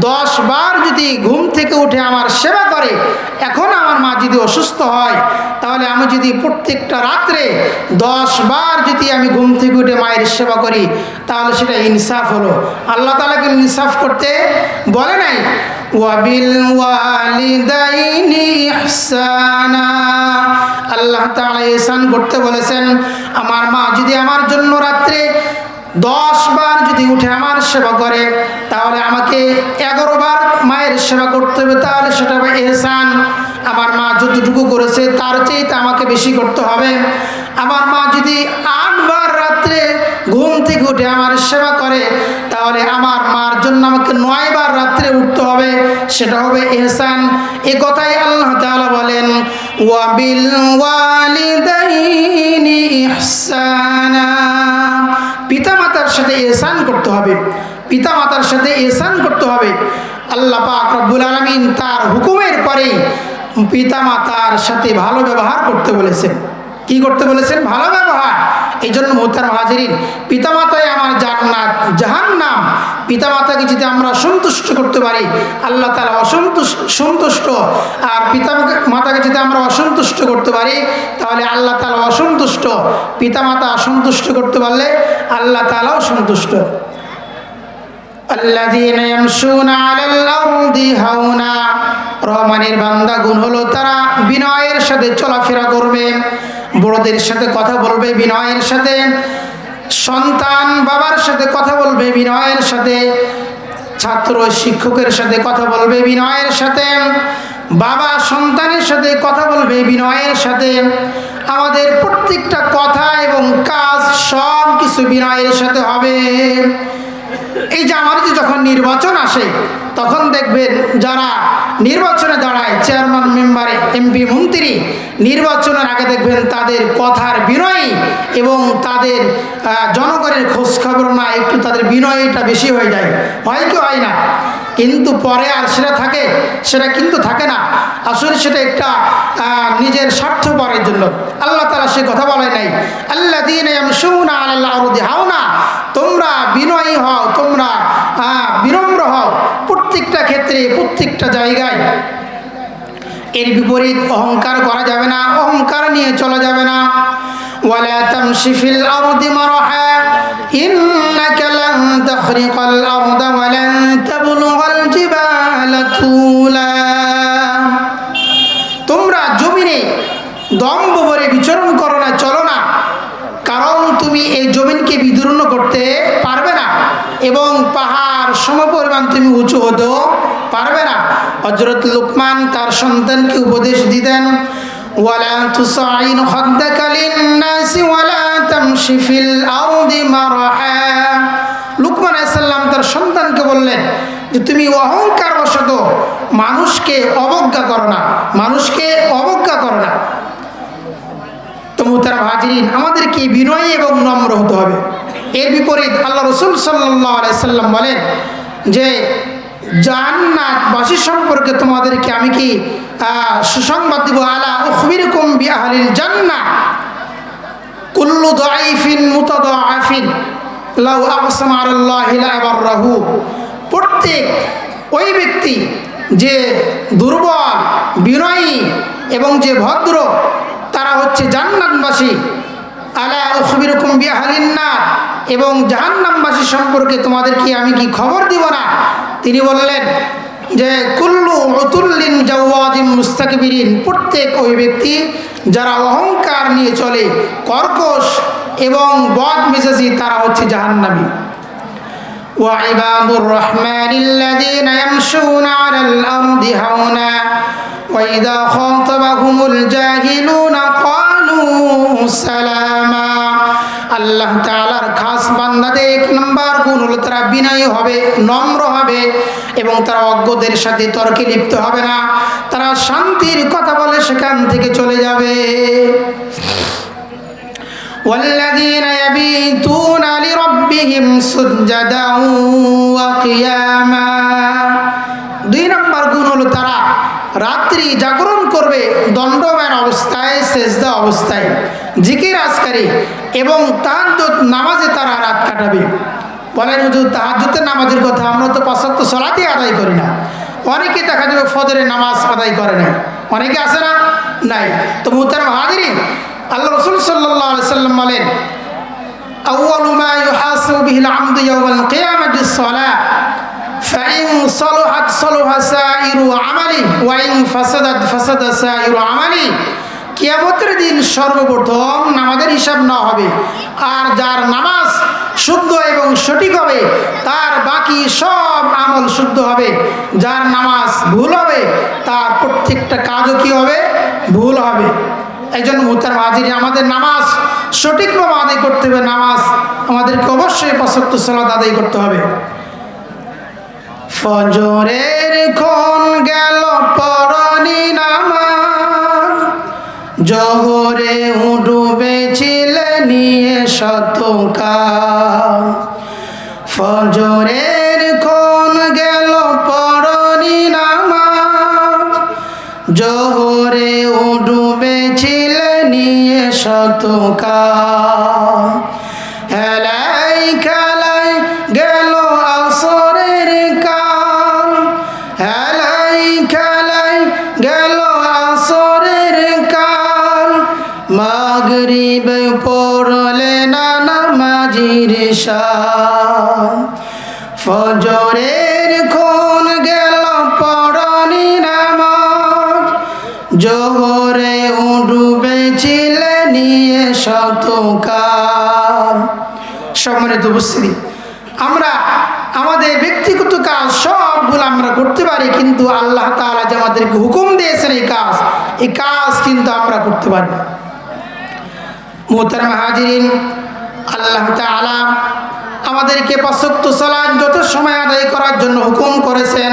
10 বার যদি ঘুম থেকে উঠে আমার সেবা করে, এখন আমার মা যদি অসুস্থ হয়, তাহলে আমি যদি প্রত্যেকটা রাত্রে 10 বার যদি আমি ঘুম থেকে উঠে মায়ের সেবা করি, তাহলে সেটা ইনসাফ হলো। আল্লাহ তাআলাকে ইনসাফ করতে বলে নাই। ওয়াবিল ওয়ালিদাইনি ইহসানা, আল্লাহ তাআলা ইহসান করতে বলেছেন। আমার মা যদি আমার জন্য রাত্রে 10 বার যদি উঠে আমার সেবা করে, তাহলে আমাকে 11 বার মায়ের সেবা করতে হবে, তাহলে সেটা হবে ইহসান। আমার মা যতটুকু করেছে তার চেয়ে আমাকে বেশি করতে হবে। আমার মা যদি 8 বার রাত্রে ঘুম থেকে উঠে আমার সেবা করে, তাহলে আমার মার জন্য আমাকে 9 বার রাত্রে উঠতে হবে, সেটা হবে ইহসান। এই কথাই আল্লাহ তাআলা বলেন ওয়াবিল ওয়ালিদাইনি ইহসানা। পিতামাতার সাথে ইহসান করতে হবে, পিতামাতার সাথে ইহসান করতে হবে। আল্লাহ পাক রব্বুল আলামিন তার হুকুমের পরে পিতামাতার সাথে ভালো ব্যবহার করতে বলেছেন। কি করতে বলেছেন? ভালো ব্যবহার। এই জন্য মুহতারাম হাজিরিন, পিতামাতাই আমার জান্নাত জাহান্নাম। পিতামাতাকে যদি আমরা সন্তুষ্ট করতে পারি, আল্লাহ তাআলা সন্তুষ্ট। আর পিতামাতাকে যদি আমরা অসন্তুষ্ট করতে পারি, তাহলে আল্লাহ তাআলা অসন্তুষ্ট। পিতামাতা সন্তুষ্ট করতে পারলে আল্লাহ তাআলাও সন্তুষ্ট। আল্লাযীনা ইয়ামশুনা আলাল আরদি হাওনা, রহমানের বান্দা গুণ হলো তারা বিনয়ের সাথে চলাফেরা করবে, বড়দের সাথে কথা বলবে বিনয়ের সাথে, সন্তান বাবার সাথে কথা বলবে বিনয়ের সাথে, ছাত্র শিক্ষকের সাথে কথা বলবে বিনয়ের সাথে, বাবা সন্তানের সাথে কথা বলবে বিনয়ের সাথে। আমাদের প্রত্যেকটা কথা এবং কাজ সব কিছু বিনয়ের সাথে হবে। এই যে আমাদের যখন নির্বাচন আসে, তখন দেখবেন যারা নির্বাচনে দাঁড়ায়, চেয়ারম্যান, মেম্বারে, এমপি, মন্ত্রী, নির্বাচনের আগে দেখবেন তাদের কথার বিনয়ী এবং তাদের জনগণের খোঁজ খবর না, একটু তাদের বিনয়টা বেশি হয়ে যায়, হয় কি হয় না? কিন্তু পরে আর সেটা কিন্তু থাকে না। আসলে সেটা একটা নিজের স্বার্থপরের জন্য। আল্লাহ তাআলা সে কথা বলে নাই আল্লাযীনা ইয়ামশুনা আলাল আরদি হাওনা, তোমরা বিনয়ী হও, তোমরা বিনম্র হও প্রত্যেকটা ক্ষেত্রে, প্রত্যেকটা জায়গায়। এর বিপরীত অহংকার করা যাবে না, অহংকার নিয়ে চলা যাবে না। ولا تمش في الأرض مرحا إنك لن تخرق الأرض ولن تبلغ الجبال طولا তোমরা জমিনে দম্ভ ভরে বিচরণ করো না, চলো না, কারণ তুমি এই জমিনকে বিদীর্ণ করতে পারবে না এবং পাহাড় সমপরিমাণ তুমি উঁচু হতেও পারবে না। হযরত লুকমান তার সন্তানকে উপদেশ দিতেন, ওয়ালা তুসাইন খাদ্দাকা লিন-নাসি ওয়ালা তামশি ফিল আরদি মারহা। লুকমান আলাইহিস সালাম তার সন্তানকে বললেন যে তুমি অহংকার বশত মানুষকে অবজ্ঞা করো না, মানুষকে অবজ্ঞা করো না। তো মুহতারাম হাজিরিন, আমাদেরকে বিনয়ী এবং নম্র হতে হবে। এর বিপরীত আল্লাহ রাসূল সাল্লাল্লাহু আলাইহি সাল্লাম বলেন যে জান্নাতবাসী সম্পর্কে তোমাদেরকে আমি কি সুসংবাদ দিব, আলা উখবিরুকুম বিআহলিল জান্নাহ কুল্লু দাঈফিন মুতাদাআফিন লাউ আকসামা আলাল্লাহি লা আবাররাহু। প্রত্যেক ওই ব্যক্তি যে দুর্বল, বিনয়ী এবং যে ভদ্র, তারা হচ্ছে জান্নাতবাসী। আলা উখবিরুকুম বিআহলিন নার, এবং জাহান্নামবাসী সম্পর্কে তোমাদেরকে আমি কি খবর দিব না? তিনি বললেন যে কুল্লু উতুল্লিন জাওয়াদিন মুস্তাকবিরিন, প্রত্যেক ওই ব্যক্তি যারা অহংকার নিয়ে চলে, কর্কশ এবং বদ মেজাজি, তারা হচ্ছে জাহান্নামী। ওয়াইবাদুর রহমানিল্লাযীনা ইয়ামশুনা আলাল আরদি হাওনা ওয়া ইযা খাতাবাহুমুল জাহিলুনা ক্বালু সালামা। আল্লাহ তাআলার খাস বান্দাদের এক নম্বর গুণ হলো তারা বিনয়ী হবে, নম্র হবে এবং তারা অজ্ঞদের সাথে তর্কে লিপ্ত হবে না। তারা শান্তির কথা বলে সেখান থেকে চলে যাবে। والذين يبيتون لربهم سجدا وقياما। দুই নম্বর গুণ হলো তারা রাত্রি জাগরণ করবে দণ্ডমান অবস্থায়, সেজদা অবস্থায়, জিকির আজকারি এবং তাহাজ্জুদ নামাজে তারা রাত কাটাবে। বলেন হুজুর তাহাজ্জুদের নামাজের কথা, আমরা তো ৫ ওয়াক্ত সালাতই আদায় করি না। অনেকে দেখা যাবে ফজরের নামাজ আদায় করে না, অনেকে আছে না? নাই। তো মুহতারাম হাজিরিন, আল্লাহ রাসূল সাল্লাল্লাহু আলাইহি সাল্লাম বলেন আউয়ালু মা ইউহাসাবু বিহিল আমদু ইয়াওমাল কিয়ামাতি সলাহ ফাইন সালাহাত সালাহা সাইরু আমালি ওয়া ইন ফাসাদাত ফাসাদা সাইরু আমালি। কিয়ামতের দিন সর্বপ্রথম নামাজের হিসাব না হবে, আর যার নামাজ শুদ্ধ এবং সঠিক হবে তার বাকি সব আমল শুদ্ধ হবে। যার নামাজ ভুল হবে তার প্রত্যেকটা কাজও কি হবে? ভুল হবে। এই জন্য মুহতারাম হাজিরিন, আমাদের নামাজ সঠিকভাবে আদায় করতে হবে। নামাজ আমাদেরকে অবশ্যই ৫ ওয়াক্ত সালাত আদায় করতে হবে। ফজরের ক্ষণ গেল পড়নি নামাজ, জোহরে ডুবেছিলে নিয়ে শতকাল। ফজরের ক্ষণ গেল পড়নি নামাজ, জোহরে ডুবেছিলে নিয়ে শতকাল। হেলাই খেলাই গেল আসরের কাল, হেলাই খেলাই গেল আসরের কাল। মাগরিবে পড়লে না নামাজির শান, ফজরের ক্ষণ গেল পড়নি নামাজ, জোহরে ডুবেছিলে নিয়ে শতকাল। সম্মানিত উপস্থিতি, আমরা আমাদের ব্যক্তিগত কাজ সবগুলো আমরা করতে পারি, কিন্তু আল্লাহ তাআলা যে আমাদেরকে হুকুম দিয়েছেন এই কাজ কিন্তু আমরা করতে পারি না। মুহতারাম হাজিরিন, আল্লাহ তাআলা আমাদেরকে ৫ ওয়াক্ত সালাত যত সময় আদায় করার জন্য হুকুম করেছেন।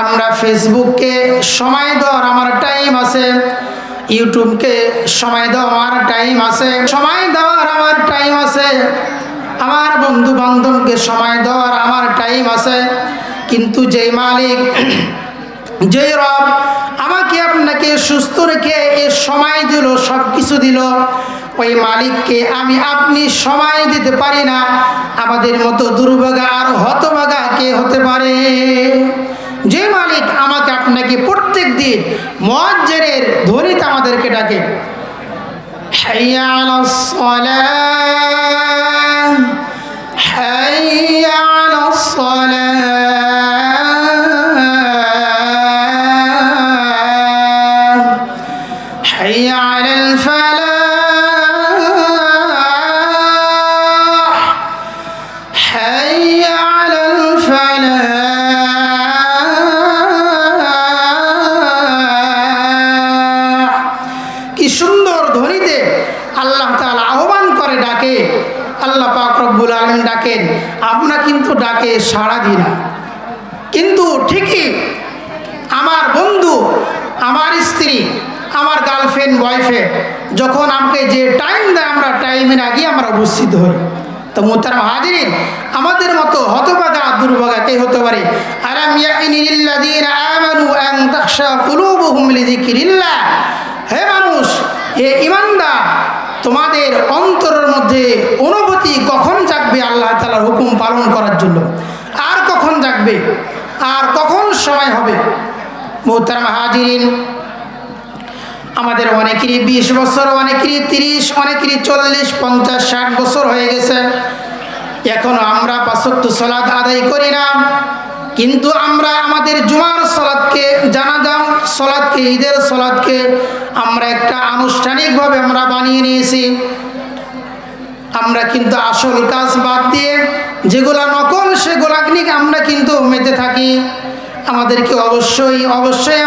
আমরা ফেসবুককে সময় দেওয়ার আমার টাইম আছে, ইউটিউবকে সময় দেওয়ার আমার টাইম আছে, সময় দেওয়ার আমার টাইম আছে, আমার বন্ধু বান্ধবকে সময় দেওয়ার আমার টাইম আছে। কিন্তু যেই মালিক, যেই রব আমাকে আপনাকে সুস্থ রেখে এ সময় দিল, সব কিছু দিল, ওই মালিককে আমি আপনি সময় দিতে পারি না। আমাদের মতো দুর্ভাগা আর হতভাগা কে হতে পারে? যে মালিক আমাকে আপনাকে প্রত্যেক দিন মুয়াজ্জিনের ধ্বনিতে আমাদেরকে ডাকে, حي على الصلاة حي على الصلاة حي على الفلاح حي على الفلاح কি সুন্দর ধ্বনিতে আল্লাহ তাআলা আহ্বান করে ডাকে। আল্লাহ পাক রব্বুল আলামিন ডাকেন, আমরা কিন্তু ডাকে সাড়া দিই না। কিন্তু ঠিকই আমার বন্ধু, আমার স্ত্রী, আমার গার্লফ্রেন্ড, বয়ফ্রেন্ড যখন আমাকে যে টাইম দেয়, আমরা টাইমের আগে আমরা উপস্থিত হই। তো মুহতারাম হাজিরিন, আমাদের মতো হতভাগা দুর্ভাগা কে হতে পারে? আলাম ইয়াইনি লিল্লাযীনা আমানু আন তাখশা কুলুবুহুম লিযিকরিল্লাহ। হে মানুষ, হে ঈমানদার, তোমাদের অন্তরের মধ্যে অনুভূতি কখন জাগবে আল্লাহ তাআলার হুকুম পালন করার জন্য? আর কখন জাগবে? আর কখন সময় হবে? মুহতারাম হাজিরিন, আমাদের অনেকেরই 20 বছর, অনেকেরই 30, অনেকেরই 40, 50, 60 বছর হয়ে গেছে। এখনো আমরা 5 ওয়াক্ত সালাত আদায় করি না। কিন্তু আমরা আমাদের জুমার সালাতকে, জানাজা সালাতকে, ঈদের সালাতকে আমরা একটা আনুষ্ঠানিকভাবে আমরা বানিয়ে নিয়েছি। আমরা কিন্তু আসল কাজ বাদ দিয়ে যেগুলা নকল সেগুলা নিয়ে আমরা কিন্তু মেতে থাকি। আমাদেরকে অবশ্যই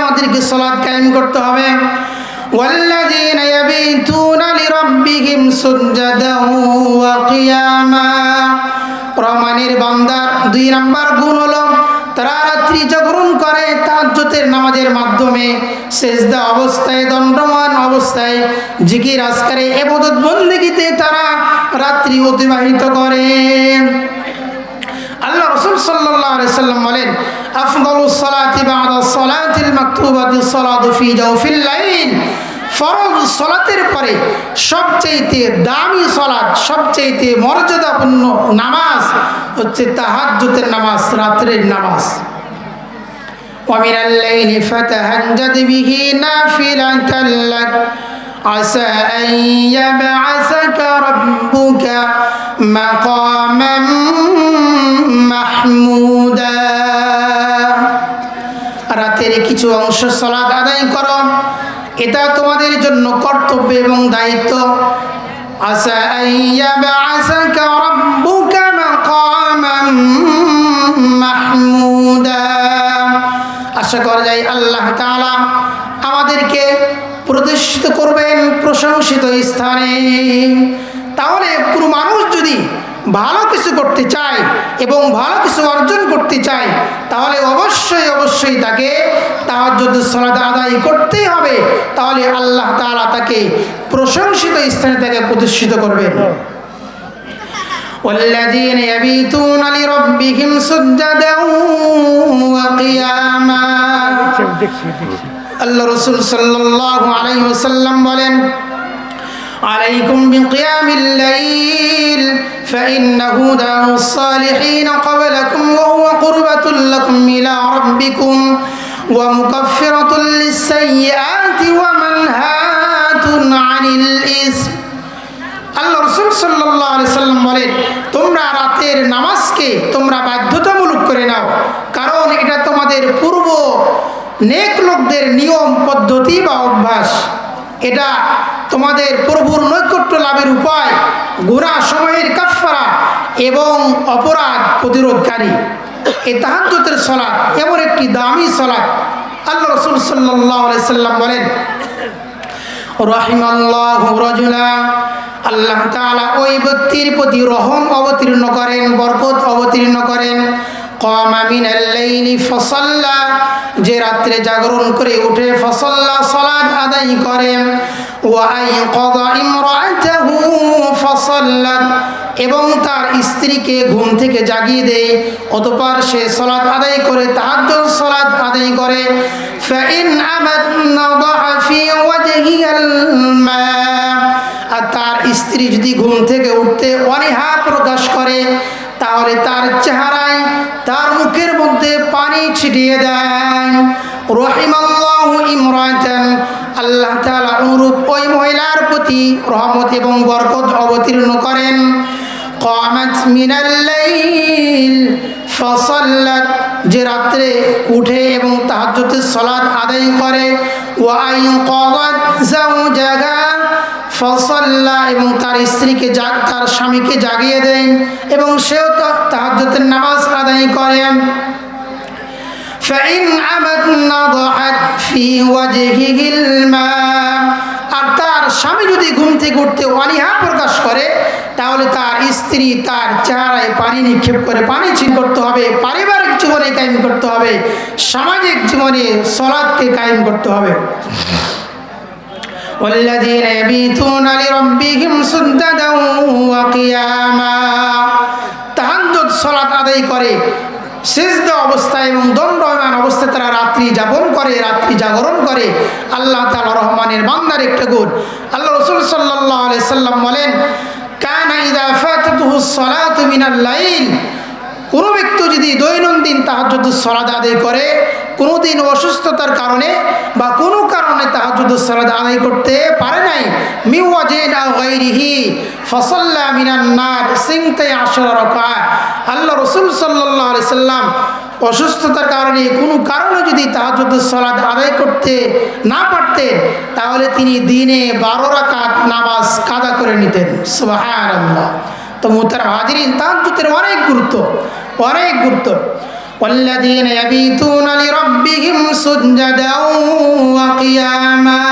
আমাদেরকে সালাত কায়েম করতে হবে। والذين يبيتون لربهم سجدا وقياما। রহমানের বান্দার 2 নাম্বার গুণ হলো তারা রাত্রি জাগরণ করে তাহাজ্জুদের নামাজের মাধ্যমে, সেজদা অবস্থায়, দণ্ডমান অবস্থায় জিকির আজকারে ইবাদত বন্দেগীতে তারা রাত্রি অতিবাহিত করে। আল্লাহ রাসূল সাল্লাল্লাহু আলাইহি সাল্লাম বলেন, আফদালুস সালাতি বা'দা সালাতিল মাকতুবাতি সালাতু ফি জাওফিল লাইল। ফরজ সালাতের পরে সবচেয়ে দামি সালাত, সবচেয়ে মর্যাদাপূর্ণ নামাজ হচ্ছে তাহাজ্জুদের নামাজ, রাতের নামাজ। ওয়া মিনাল লাইলি ফাতাহাজ্জাদ বিহি নাফিলাতান লাক আসা আন ইয়াবআসাকা রাব্বুকা মাকামান মাহমুদা। রাতের কিছু অংশ সালাত আদায় করো, এটা তোমাদের জন্য কর্তব্য এবং দায়িত্ব। আসা আন ইয়াবআসাকা রাব্বুকা মাকামান মাহমুদা। আশা করা যায় আল্লাহ তাআলা আমাদেরকে প্রতিষ্ঠিত করবেন প্রশংসিত স্থানে। তাহলে কোনো মানুষ যদি ভালো কিছু করতে চায় এবং ভালো কিছু অর্জন করতে চায়, তাহলে অবশ্যই তাকে তাহাজ্জুদের সালাত আদায় করতেই হবে। তাহলে আল্লাহ তাআলা তাকে প্রশংসিত স্থানে তাকে প্রতিষ্ঠিত করবেন। والذين يبيتون لربهم سجدا وقياما। আল্লাহ রাসূল সাল্লাল্লাহু আলাইহি ওয়াসাল্লাম বলেন, عليكم بقيام الليل فإنه دعاء الصالحين قبلكم وهو قربة لكم إلى ربكم ومكفرة للسيئات ومنهاة عن الإثم। আল্লাহ রাসূল সাল্লাল্লাহু আলাইহি সাল্লাম বলেন, তোমরা রাতের নামাজকে তোমরা বাধ্যতামূলক করে নাও, কারণ এটা তোমাদের পূর্ব নেক লোকদের নিয়ম পদ্ধতি বা অভ্যাস। এটা তোমাদের প্রভুর নৈকট্য লাভের উপায়, গুনাহ সমূহের কাফফারা এবং অপরাধ প্রতিরোধকারী। এই তাহাজ্জুদের সালাত এমন একটি দামি সালাত। আল্লাহ রাসূল সাল্লাল্লাহু আলাইহি সাল্লাম বলেন, রাহিমাল্লাহু রাজুলা। আল্লাহ তাআলা ওই ব্যক্তির প্রতি রহম অবতীর্ণ করেন, বরকত অবতীর্ণ করেন। কামা মিনাল লাইলি ফাসাল্লা, যে রাত্রে জাগরণ করে উঠে ফাসাল্লা সালাত আদায় করে। ওয়া আইকাযা ইমরাআতাহু ফাসাল্লাত, এবং তার স্ত্রীকে ঘুম থেকে জাগিয়ে দেয়, অতঃপর সে সালাত আদায় করে, তাহাজ্জুদ সালাত আদায় করে। ফাইন আবাত নাদাহা ফি ওয়াজহিল মা, আর তার স্ত্রী যদি ঘুম থেকে উঠতে অনীহা প্রকাশ করে, তাহলে তার চেহারায়, তার মুখের মধ্যে পানি ছিটিয়ে দেয়। রহিমাল্লাহু ইমরাতান, আল্লাহ তাআলা অনুরূপ ওই মহিলার প্রতি রহমত এবং বরকত অবতীর্ণ করেন। কামাত মিনাল লাইল ফাসাল্লাত, যে রাত্রে উঠে এবং তাহাজ্জুদের সালাত আদায় করে। ওয়া আইকাযাত যাওজাহা ফাসাল্লা, এবং তার স্ত্রীকে তার স্বামীকে জাগিয়ে দেয় এবং সেও তাহাজ্জুদের নামাজ আদায় করে। فإن أبت نضحت في وجهه الماء, আর তার স্বামী যদি ঘুম থেকে উঠতে অনীহা প্রকাশ করে তাহলে তার স্ত্রী তার চেহারায় পানি নিক্ষেপ করে পানি ছিন করতে হবে। পারিবারিক জীবনে কায়েম করতে হবে, সামাজিক জীবনে সালাতকে কায়েম করতে হবে। والذين يبيتون لربهم سجدا وقياما, তাহাজ্জুদ সালাত আদায় করে সিজদা অবস্থায় এবং দণ্ডায়মান অবস্থায় তারা রাত্রি যাপন করে, রাত্রি জাগরণ করে। আল্লাহ তাআলা রহমানের বান্দার একটা গুণ। আল্লাহ রাসূল সাল্লাল্লাহু আলাইহি সাল্লাম বলেন, কানা ইযা ফাতাতুহুস সালাতু মিনাল লাইল, কোনো ব্যক্তি যদি দৈনন্দিন তাহাজ্জুদের সালাত আদায় করে, কোনো দিন অসুস্থতার কারণে বা কোনো কারণে তাহাজ্জুদের সালাত আদায় করতে পারে নাই, মিন ওয়াজিন আও গায়রিহি ফাসাল্লা মিনান নার সিনতাই আশরা রাকাত, আল্লাহ রাসূল সাল্লাল্লাহু আলাইহি সাল্লাম অসুস্থতার কারণে কোনো কারণে যদি তাহাজ্জুদের সালাত আদায় করতে না পারতেন তাহলে তিনি দিনে 12 রাকাত নামাজ কাজা করে নিতেন। সুবহানাল্লাহ। তো মুহতারাম হাজিরিন, তাহাজ্জুদের অনেক গুরুত্ব, অনেক গুরুত্ব। والذين يبيتون لربهم سجدا وقياما,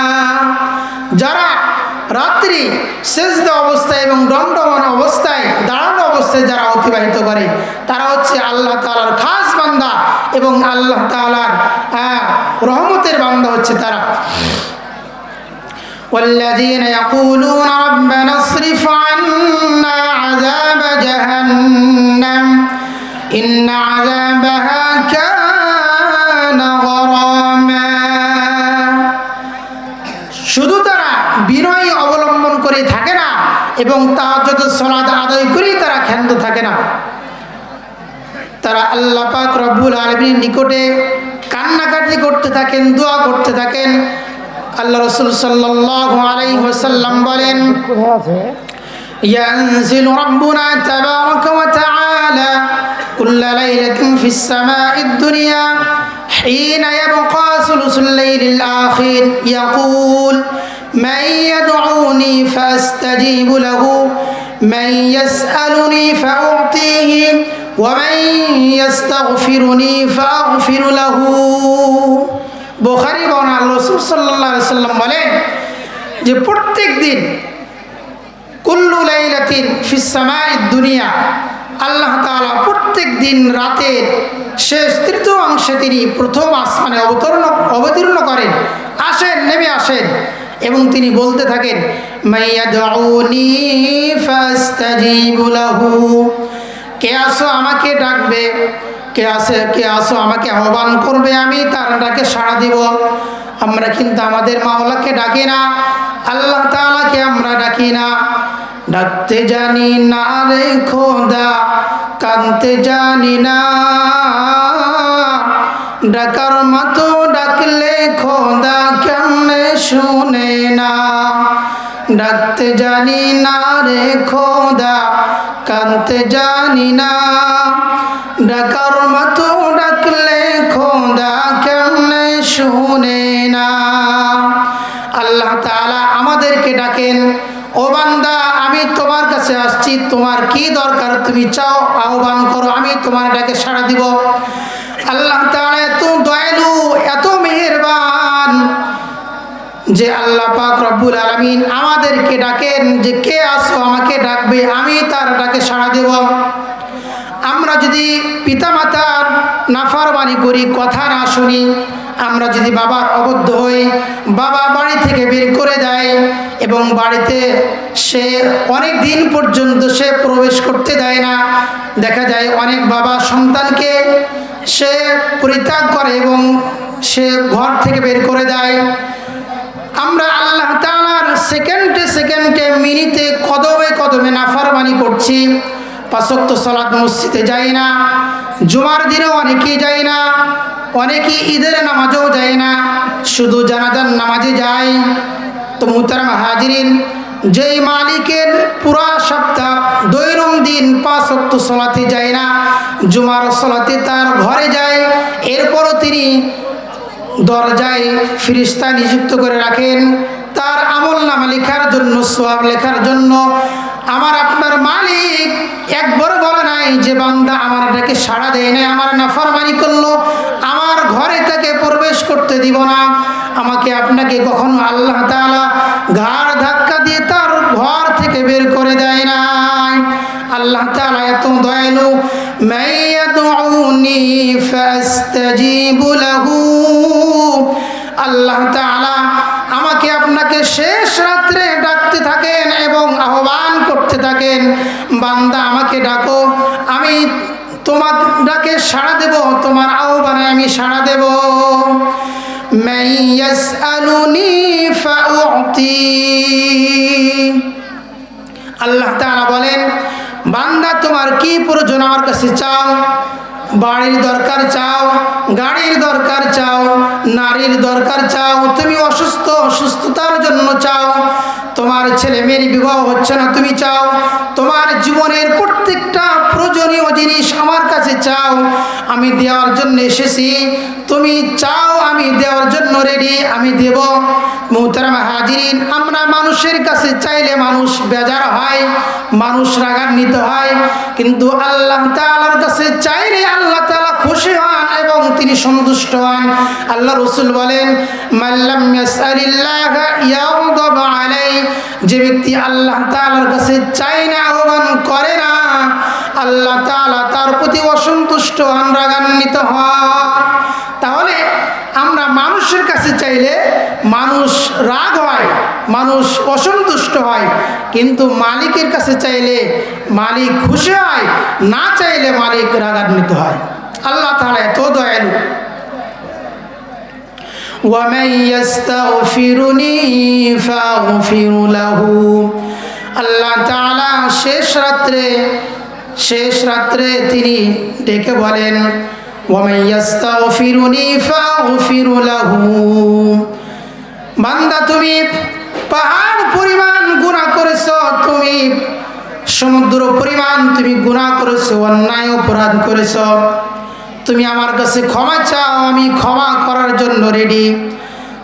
যারা রাত্রি সিজদা অবস্থায় এবং দণ্ডায়মান অবস্থায় দাঁড়ানো অবস্থায় যারা অতিবাহিত করে তারা হচ্ছে আল্লাহ তাআলার খাস বান্দা এবং আল্লাহ তাআলার রহমতের বান্দা হচ্ছে তারা। والذين يقولون ربنا اصرف عنا عذاب جهنم إن عذابها كان غراما, শুধু তারা বিনয় অবলম্বন করে থাকে না এবং তাহাজ্জুদের সালাত আদায় করেই তারা ক্ষান্ত থাকে না, তারা আল্লাহ পাক রব্বুল আলামিনের নিকটে কান্নাকাটি করতে থাকেন, দোয়া করতে থাকেন। আল্লাহ রাসূল সাল্লাল্লাহু আলাইহি ওয়াসাল্লাম বলেন, ইয়ানজিলু রাব্বুনা তাবারাকা ওয়া তাআলা কুল্লা লাইলাতিন ফিস সামাa'id দুনিয়া হিনা ইয়াবকা সুলুসুল লাইলিল আখির ইয়াকুল মান ইয়াদউনি ফাস্তাজিবু লাহু মান ইয়াসআলুনি ফাউতিহি ওয়া মান ইস্তাগফিরুনি ফাগফিরু লাহু। বুখারী বর্ণনা, রাসূল সাল্লাল্লাহু আলাইহি ওয়াসাল্লাম বলেন যে প্রত্যেক দিন কুল্লু লাইলাতিন ফিস সামাa'id দুনিয়া, আল্লাহ তাআলা প্রত্যেক দিন রাতের শেষ তৃতীয় অংশে তিনি প্রথম আসমানে অবতীর্ণ করেন, আসেন, নেমে আসেন এবং তিনি বলতে থাকেন, মাইয়াদউনি ফাস্তাজিবু লাহু, কে আসো আমাকে ডাকবে, কে আসো আমাকে আহ্বান করবে, আমি তার ডাকে সাড়া দিব। আমরা কিন্তু আমাদের মাওলাকে ডাকি না, আল্লাহ তাআলাকে আমরা ডাকি না। ডাকতে জানি না রে খোদা, কাঁদতে জানি না, ডাকার মতো ডাকলে খোদা কেমনে শুনে না। ডাকতে জানি না রে খোদা, কাঁদতে জানি না, ডাকার মতো ডাকলে খোদা কেমনে শুনে না। আল্লাহ তাআলা আমাদেরকে ডাকেন, ও বান্দা আমি তোমার কাছে আসছি, তোমার কি দরকার তুমি চাও আহ্বান করো, আমি তোমার ডাকে সাড়া দিব। আল্লাহ তাআলা এত দয়ালু, এত মেহেরবান যে আল্লাহ পাক রব্বুল আলামিন আমাদেরকে ডাকেন যে কে আসো আমাকে ডাকবে, আমি তার ডাকে সাড়া দেব। আমরা যদি পিতামাতার নাফরমানি করি, কথা না শুনি, আমরা যদি বাবার অবদ্ধ হই, বাবা বাড়ি থেকে বের করে দেয় এবং বাড়িতে সে অনেক দিন পর্যন্ত সে প্রবেশ করতে দেয় না, দেখা যায় অনেক বাবা সন্তানকে সে পরিত্যাগ করে এবং সে ঘর থেকে বের করে দেয়। আমরা আল্লাহ তাআলার সেকেন্ডে সেকেন্ডে, মিনিটে, কদমে কদমে নাফরমানি করছি। 5 ওয়াক্ত সালাত মসজিদে যাই না, জুমার দিনেও অনেকেই যাই না, অনেকেই ঈদের নামাজও যায় না, শুধু জানাজার নামাজে যায়। তো মুহতারাম হাজিরিন, যেই মালিকের পুরা সপ্তাহ দৈনন্দিন 5 ওয়াক্ত সালাতে যায় না, জুমার সালাতে তার ঘরে যায়, এরপরও তিনি দরজায় ফেরেশতা নিযুক্ত করে রাখেন তার আমলনামা লেখার জন্য, সওয়াব লেখার জন্য। আমার আপনার মালিক একবার বলে নাই যে বান্দা আমার এটাকে সাড়া দেয় না, আমার নাফরমানি করলো, আমার ঘরে তাকে প্রবেশ করতে দিব না। আমাকে আপনাকে কখনো আল্লাহ তাআলা ঘাড় ধাক্কা দিয়ে তার ঘর থেকে বের করে দেয় নাই। আল্লাহ তাআলা এত দয়ালু, মাইয়াদউনি ফাস্তাজিবু লাহু। আল্লাহ তাআলা আমাকে আপনাকে শেষ রাত্রে ডাকতে থাকেন এবং আহ্বান করতে থাকেন, বান্দা আমাকে ডাকো, আমি তোমার ডাকে সাড়া দেব, তোমার আহ্বানে আমি সাড়া দেব। মান ইয়াসআলুনি ফাউতি। আল্লাহ তাআলা বলেন, বান্দা তোমার কি প্রয়োজন আমার কাছে চাও। বাড়ির দরকার চাও, গাড়ির দরকার চাও, নারীর দরকার চাও, তুমি অসুস্থ, অসুস্থতার জন্য চাও, তোমার ছেলে মেয়ের বিবাহ হচ্ছে না তুমি চাও, তোমার জীবনের প্রত্যেকটা প্রয়োজনীয় জিনিস আমার কাছে চাও, আমি দেওয়ার জন্য এসেছি। তুমি চাও, আমি দেওয়ার জন্য রেডি, আমি দেব। মুহতারাম হাজিরিন, আমরা মানুষের কাছে চাইলে মানুষ বেজার হয়, মানুষ রাগান্বিত হয়, কিন্তু আল্লাহ তাআলার কাছে চাইলে আল্লাহ তাআলা খুশি হন এবং তিনি সন্তুষ্ট হন। আল্লাহ রাসূল বলেন, মাল্লাম ইয়াসআলিল্লাহ ইয়াগদাব আলাইহি। যে ব্যক্তি আল্লাহ তাআলার কাছে চায় না, আহ্বান করে না, আল্লাহ তাআলা তার প্রতি অসন্তুষ্ট হন, রাগান্বিত হন। তাহলে আমরা মানুষের কাছে চাইলে মানুষ রাগ হয়, মানুষ অসন্তুষ্ট হয়, কিন্তু মালিকের কাছে চাইলে মালিক খুশি হয়, না চাইলে মালিক রাগান্বিত হয়। আল্লাহ তাআলা এত দয়ালু। ওয়ামান ইস্তাগফিরুনি ফাগফির লাহু। আল্লাহ তাআলা শেষ রাত্রে তিনি ডেকে বলেন, ওয়ামান ইস্তাগফিরুনি ফাগফির লাহু। বান্দা তুমি পাহাড় পরিমাণ গুনাহ করেছো, তুমি সমুদ্র পরিমাণ তুমি গুনাহ করেছো, অন্যায় অপরাধ করেছো, তুমি আমার কাছে ক্ষমা চাও, আমি ক্ষমা করার জন্য রেডি।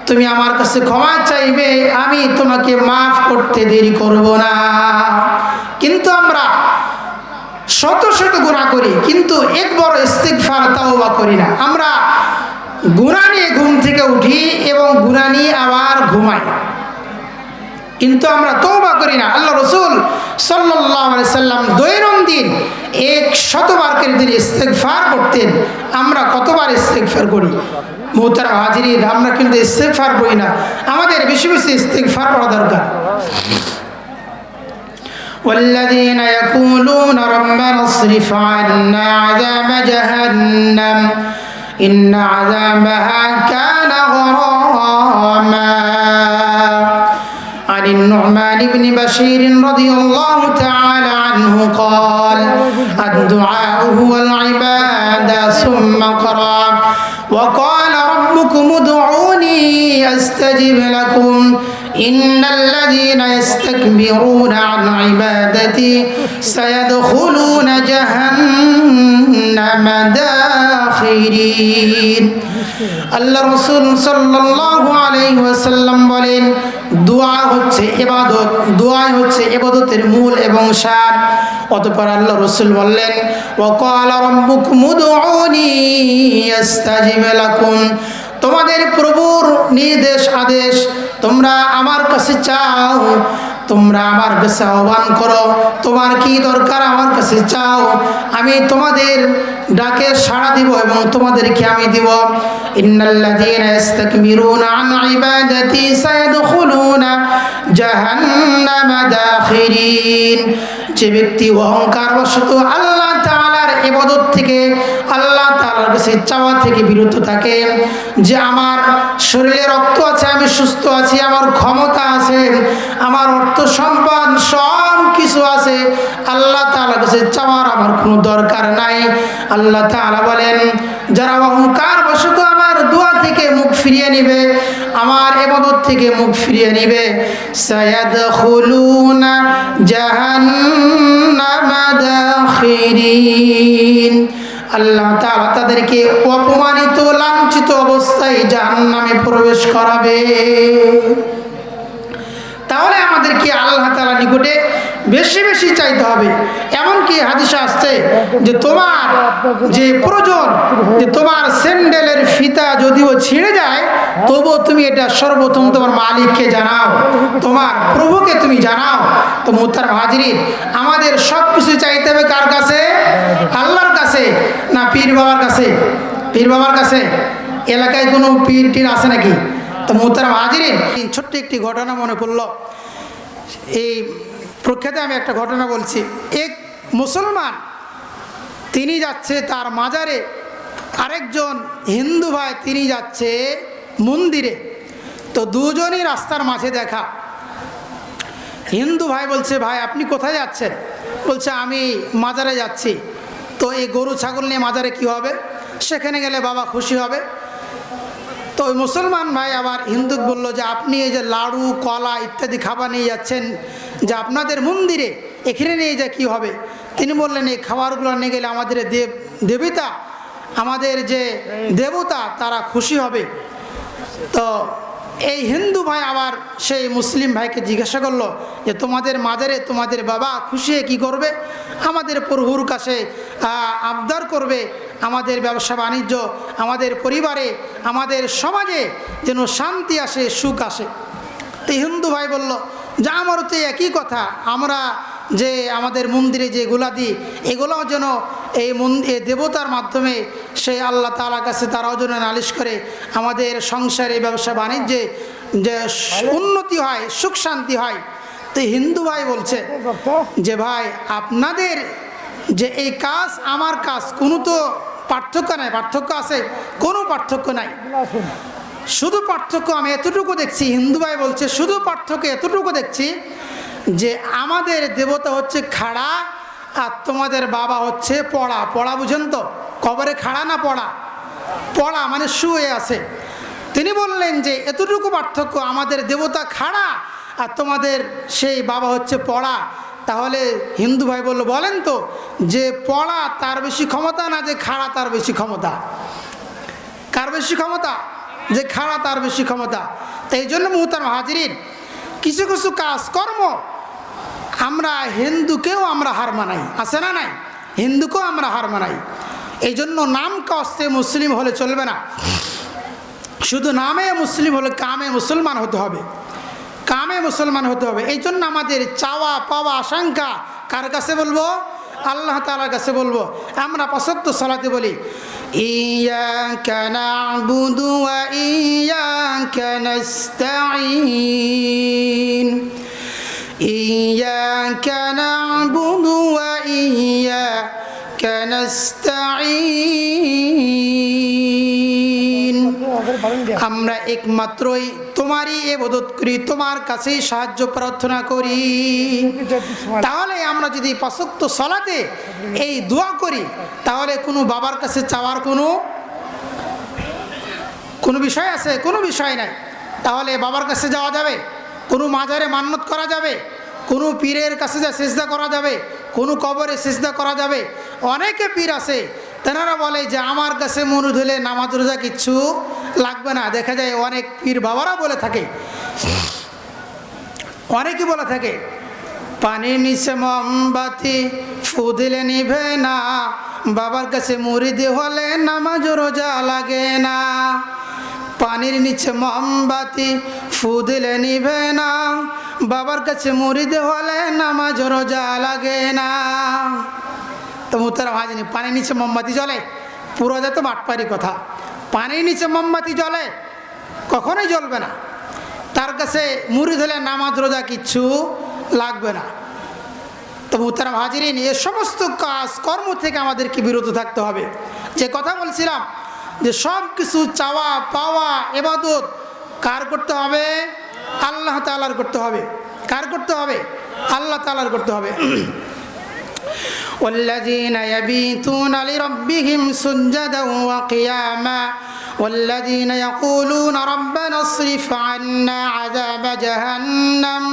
তুমি আমার কাছে ক্ষমা চাইবে, আমি তোমাকে মাফ করতে দেরি করব না। কিন্তু আমরা শত শত গুনাহ করি, কিন্তু একবার ইস্তিগফার তাওবা করি না। আমরা গুনাহ নিয়ে ঘুম থেকে উঠি এবং গুনাহ নিয়ে আবার ঘুমাই, কিন্তু আমরা তওবা করি না। আল্লাহ রাসূল সাল্লাল্লাহু আলাইহি সাল্লাম দৈনন্দিন 100 বার করে তিনি ইস্তিগফার করতেন। আমরা কতবার ইস্তিগফার করি? মুহতারাম হাজিরিন, আমরা কিন্তু ইস্তিগফার করি না। আমাদের বেশি বেশি ইস্তিগফার করা দরকার। والذين يقولون ربنا اصرف عنا عذاب جهنم إن عذابها كان غراما. عن النعمان بن بشير رضي الله تعالى عنه قال الدعاء هو العبادة ثم قرأ وقال ربكم ادعوني أستجب لكم إن الذين يستكبرون عن عبادتي سيدخلون جهنم داخرين. আল্লাহ রাসূল সাল্লাল্লাহু আলাইহি ওয়াসাল্লাম বলেন, দোয়া হচ্ছে ইবাদত, দোয়া হচ্ছে ইবাদতের মূল এবং শান। অতঃপর আল্লাহ রাসূল বললেন, ওয়াকালা রাব্বুকুম উদউনি আস্তাজিব লাকুম। তোমাদের প্রভুর নির্দেশ আদেশ, তোমরা আমার কাছে চাও, তোমরা আমার কাছে আহ্বান করো, তোমার কি দরকার আমার কাছে চাও, আমি তোমাদের ডাকে সাড়া দিব এবং তোমাদেরকে আমি দিব। ইন্নাল্লাযীনা ইস্তাকবিরুনা আন ইবাদাতি সায়াদখুলুনা জাহান্নামা দাখিরিন। যে ব্যক্তি অহংকার বশত আল্লাহ তাআলার ইবাদত থেকে, আল্লাহ তাআলার কাছে চাওয়া থেকে বিরত থাকে, যে আমার শরীরে রক্ত আছে, আমি সুস্থ আছি, আমার ক্ষমতা আছে, আমার অর্থ সম্পদ সব কিছু আছে, আল্লাহ তাআলার কাছে চাওয়ার আমার কোনো দরকার নাই। আল্লাহ তাআলা বলেন, যারা অহংকার বশত ইবাদত থেকে মুখ ফিরিয়ে নিবে সায়াদখুলুনা জাহান্নামা দাখিরিন, আল্লাহ তাআলা তাদেরকে অপমানিত লাঞ্ছিত অবস্থায় জাহান্নামে প্রবেশ করাবে। তাহলে আমাদেরকে আল্লাহ তাআলার নিকটে বেশি বেশি চাইতে হবে। এমনকি হাদিসে আসছে যে তোমার যে প্রয়োজন, যে তোমার স্যান্ডেলের ফিতা যদিও ছিঁড়ে যায় তবুও তুমি এটা সর্বপ্রথম তোমার মালিককে জানাও, তোমার প্রভুকে তুমি জানাও। তো মুহতারাম হাজিরিন, আমাদের সব কিছু চাইতে হবে কার কাছে? আল্লাহর কাছে, না পীর বাবার কাছে? পীর বাবার কাছে? এলাকায় কোনো পীর টির আছে নাকি? তো মুহতারাম হাজিরিন, ছোট্ট একটি ঘটনা মনে পড়লো। এই প্রখ্যাতে আমি একটা ঘটনা বলছি। এক মুসলমান তিনি যাচ্ছে তার মাজারে, আরেকজন হিন্দু ভাই তিনি যাচ্ছে মন্দিরে। তো দুজনই রাস্তার মাঝে দেখা। হিন্দু ভাই বলছে, ভাই আপনি কোথায় যাচ্ছেন? বলছে আমি মাজারে যাচ্ছি। তো এই গরু ছাগল নিয়ে মাজারে কি হবে? সেখানে গেলে বাবা খুশি হবে। তো ওই মুসলমান ভাই আবার হিন্দু বলল যে আপনি এই যে লাড়ু কলা ইত্যাদি খাবার নিয়ে যাচ্ছেন যে আপনাদের মন্দিরে, এখানে নিয়ে যা কী হবে? তিনি বললেন এই খাবারগুলো নিয়ে গেলে আমাদের দেবতা, আমাদের যে দেবতা তারা খুশি হবে। তো এই হিন্দু ভাই আবার সেই মুসলিম ভাইকে জিজ্ঞাসা করলো যে তোমাদের মাজারে তোমাদের বাবা খুশি হয়ে কী করবে? আমাদের প্রভুর কাছে আবদার করবে আমাদের ব্যবসা বাণিজ্য, আমাদের পরিবারে, আমাদের সমাজে যেন শান্তি আসে, সুখ আসে। তো হিন্দু ভাই বলল যে আমারও তো একই কথা, আমরা যে আমাদের মন্দিরে যেগুলা দিই এগুলোও যেন এই দেবতার মাধ্যমে সেই আল্লাহ তাআলার কাছে তারাও যেন নালিশ করে আমাদের সংসারে ব্যবসা বাণিজ্যে যে উন্নতি হয়, সুখ শান্তি হয়। তো হিন্দু ভাই বলছে যে ভাই আপনাদের যে এই কাজ আমার কাজ কোনো তো পার্থক্য নাই। পার্থক্য আছে? কোনো পার্থক্য নাই। শুধু পার্থক্য আমি এতটুকু দেখছি, হিন্দু ভাই বলছে শুধু পার্থক্য এতটুকু দেখছি যে আমাদের দেবতা হচ্ছে খাড়া আর তোমাদের বাবা হচ্ছে পড়া। পড়া বুঝেন তো? কবরে খাড়া না পড়া? পড়া মানে শুয়ে আছে। তিনি বললেন যে এতটুকু পার্থক্য, আমাদের দেবতা খাড়া আর তোমাদের সেই বাবা হচ্ছে পড়া। তাহলে হিন্দু ভাই বলল বলেন তো যে পড়া তার বেশি ক্ষমতা না যে খাড়া তার বেশি ক্ষমতা? কার বেশি ক্ষমতা? যে খাড়া তার বেশি ক্ষমতা। তাই এই জন্য মুহতারাম হাজিরিন, কিছু কিছু কাজকর্ম আমরা হিন্দুকেও আমরা হার মানাই, আছে না নাই? হিন্দুকেও আমরা হার মানাই। এই জন্য নাম কষ্টে মুসলিম হলে চলবে না। শুধু নামে মুসলিম হলে কামে মুসলমান হতে হবে, কামে মুসলমান হতে হবে। এই জন্য আমাদের চাওয়া পাওয়া আশঙ্কা কার কাছে বলবো? আল্লাহ তাআলার কাছে বলবো। আমরা ৫ ওয়াক্ত সালাতে বলি ইয়াকা না'বুদু ওয়া ইয়াকা নাস্তাঈন, ইয়াকা না'বুদু ওয়া ইয়াকা নাস্তাঈন, আমরা একমাত্রই তোমারই ইবাদত করি, তোমার কাছেই সাহায্য প্রার্থনা করি। তাহলে আমরা যদি ৫ ওয়াক্ত সালাতে এই দোয়া করি তাহলে কোনো বাবার কাছে চাওয়ার কোনো বিষয় আছে? কোনো বিষয় নাই। তাহলে বাবার কাছে যাওয়া যাবে, কোনো মাজারে মান্নত করা যাবে, কোনো পীরের কাছে যা সিজদা করা যাবে, কোনো কবরে সিজদা করা যাবে। অনেকে পীর আছে তেনারা বলে যে আমার কাছে মুরুদ হলে নামাজ রোজা কিচ্ছু লাগবে না। দেখা যায় অনেক পীর বাবারা বলে থাকে, অনেকে বলে থাকে পানির নিচে মোমবাতি ফু দিলে নিভে না, বাবার কাছে মুরিদ হলে নামাজ রোজা লাগে না। পানির নিচে মোমবাতি ফু দিলে নিভে না, বাবার কাছে মুরিদ হলে নামাজ রোজা লাগে না। তো মুহতারাম হাজিরিন, পানির নিচে মোমবাতি জ্বলে? পুরো যত বাটপারি কথা। পানির নিচে মোমবাতি জ্বলে? কখনোই জ্বলবে না। তার কাছে মুরিদ হলে নামাজ রোজা কিচ্ছু লাগবে না। তো মুহতারাম হাজিরিন, এ সমস্ত কাজ কর্ম থেকে আমাদেরকে বিরত থাকতে হবে। যে কথা বলছিলাম যে সব কিছু চাওয়া পাওয়া ইবাদত কার করতে হবে? আল্লাহ তাআলার করতে হবে। কার করতে হবে? আল্লাহ তাআলার করতে হবে। والذين يبيتون لربهم سجدا وقياما والذين يقولون ربنا اصرف عنا عذاب جهنم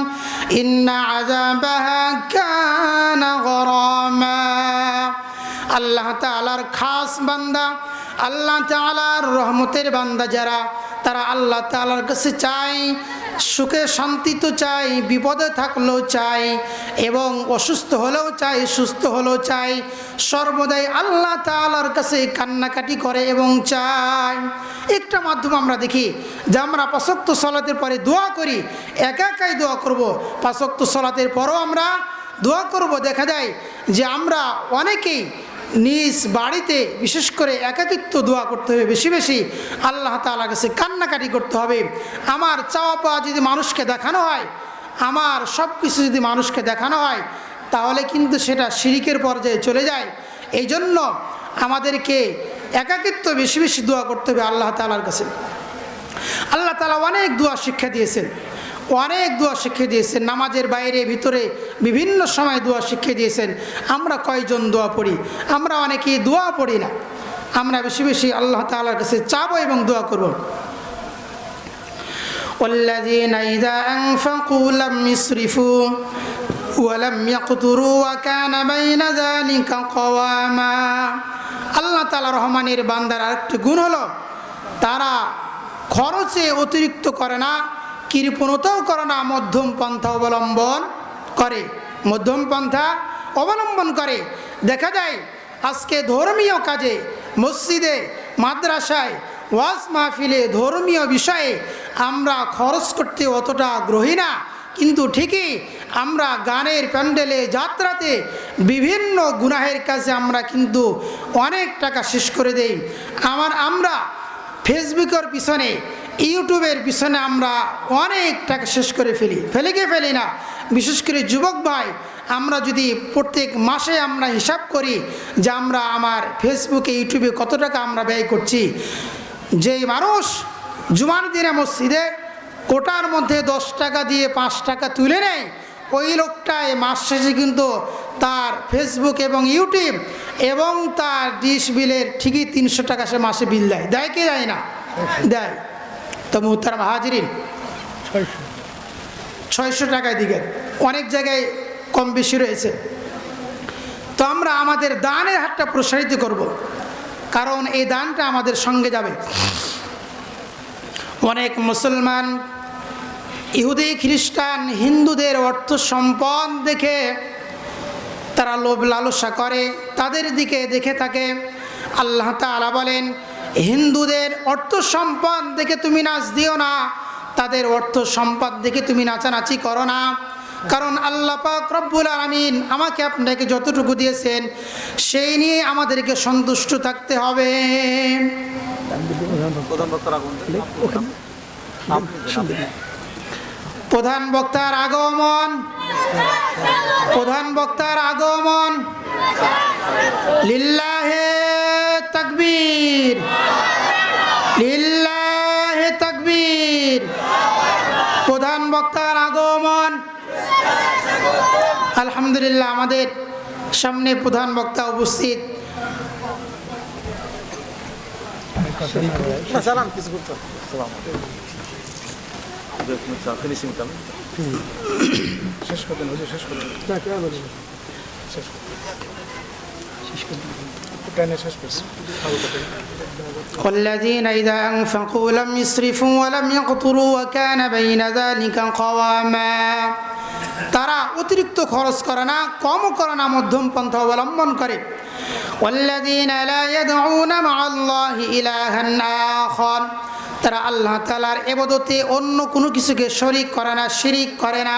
إن عذابها كان غراما আল্লাহ তাআলার খাস বান্দা, আল্লাহ তাআলার রহমতের বান্দা যারা, তারা আল্লাহ তাআলার কাছে চায়, সুখে শান্তি তো চাই, বিপদে থাকলেও চাই এবং অসুস্থ হলেও চাই, সুস্থ হলেও চাই, সর্বদাই আল্লাহ তাআলার কাছে কান্নাকাটি করে এবং চাই। একটা মাধ্যম আমরা দেখি যে আমরা পাঁচ ওয়াক্ত সালাতের পরে দোয়া করি, একা একাই দোয়া করব, পাঁচ ওয়াক্ত সালাতের পরও আমরা দোয়া করব। দেখা যায় যে আমরা অনেকেই নিজ বাড়িতে বিশেষ করে একাকিত্ব দোয়া করতে হবে, বেশি বেশি আল্লাহ তাআলার কাছে কান্নাকাটি করতে হবে। আমার চাওয়া পাওয়া যদি মানুষকে দেখানো হয়, আমার সব কিছু যদি মানুষকে দেখানো হয়, তাহলে কিন্তু সেটা শিরিকের পর্যায়ে চলে যায়। এই জন্য আমাদেরকে একাকিত্ব বেশি বেশি দোয়া করতে হবে আল্লাহ তাআলার কাছে। আল্লাহ তাআলা অনেক দোয়া শিক্ষা দিয়েছেন, অনেক দোয়া শিখিয়ে দিয়েছেন, নামাজের বাইরে ভিতরে বিভিন্ন সময় দোয়া শিখিয়ে দিয়েছেন। আমরা কয়জন দোয়া পড়ি? আমরা অনেকেই দোয়া পড়ি না। আমরা বেশি বেশি আল্লাহ তাআলার কাছে চাবো এবং দোয়া করব। والذين إذا أنفقوا لم يسرفوا ولم يقتروا وكان بين ذلك قواما আল্লাহ তাআলা রহমানের বান্দার আরেকটি গুণ হলো তারা খরচে অতিরিক্ত করে না, কৃপণতাও করে না, মধ্যম পন্থা অবলম্বন করে, মধ্যম পন্থা অবলম্বন করে। দেখা যায় আজকে ধর্মীয় কাজে, মসজিদে, মাদ্রাসায়, ওয়াজ মাহফিলে, ধর্মীয় বিষয়ে আমরা খরচ করতে অতটা আগ্রহী না, কিন্তু ঠিকই আমরা গানের প্যান্ডেলে, যাত্রাতে, বিভিন্ন গুনাহের কাজে আমরা কিন্তু অনেক টাকা শেষ করে দেই। আমরা ফেসবুকের পিছনে, ইউটিউবের পিছনে আমরা অনেক টাকা শেষ করে ফেলি না। বিশেষ করে যুবক ভাই, আমরা যদি প্রত্যেক মাসে আমরা হিসাব করি যে আমরা আমার ফেসবুকে, ইউটিউবে কত টাকা আমরা ব্যয় করছি। যেই মানুষ জুমার দিনে মসজিদে কোটার মধ্যে 10 টাকা দিয়ে 5 টাকা তুলে নেয়, ওই লোকটায় মাস শেষে কিন্তু তার ফেসবুক এবং ইউটিউব এবং তার ডিশ বিলের ঠিকই 300 টাকা সে মাসে বিল দেয় কি দেয় না? দেয়। তো মুহতারাম হাজিরিন, 600 টাকায় দিকে অনেক জায়গায় কম বেশি রয়েছে। তো আমরা আমাদের দানের হাতটা প্রসারিত করব, কারণ এই দানটা আমাদের সঙ্গে যাবে। অনেক মুসলমান, ইহুদি, খ্রিস্টান, হিন্দুদের অর্থ সম্পদ দেখে তারা লোভ লালসা করে, তাদের দিকে দেখে থাকে। আল্লাহ তাআলা বলেন, হিন্দুদের অর্থ সম্পদ দেখে তুমি নাচ দিও না, তাদের অর্থ সম্পদ দেখে তুমি নাচানাচি করো না। কারণ আল্লাহ পাক রব্বুল আলামিন আমাকে আপনাকে যতটুকু দিয়েছেন সেই নিয়ে আমাদেরকে সন্তুষ্ট থাকতে হবে। প্রধান বক্তার আগমন, প্রধান বক্তার আগমন। লিল্লাহে তাকবীর, লিল্লাহে তাকবীর। প্রধান বক্তার আগমন। আলহামদুলিল্লাহ, আমাদের সামনে প্রধান বক্তা উপস্থিত। والذين إذا أنفقوا لم يسرفوا ولم يقتروا وكان بين ذلك قواما তারা অতিরিক্ত খরচ করে না, কম করে না, মধ্যম পন্থা অবলম্বন করে। والذين لا يدعون مع الله إلها آخر তারা আল্লাহ তাআলার ইবাদতে অন্য কোনো কিছুকে শরীক করে না, শিরিক করে না।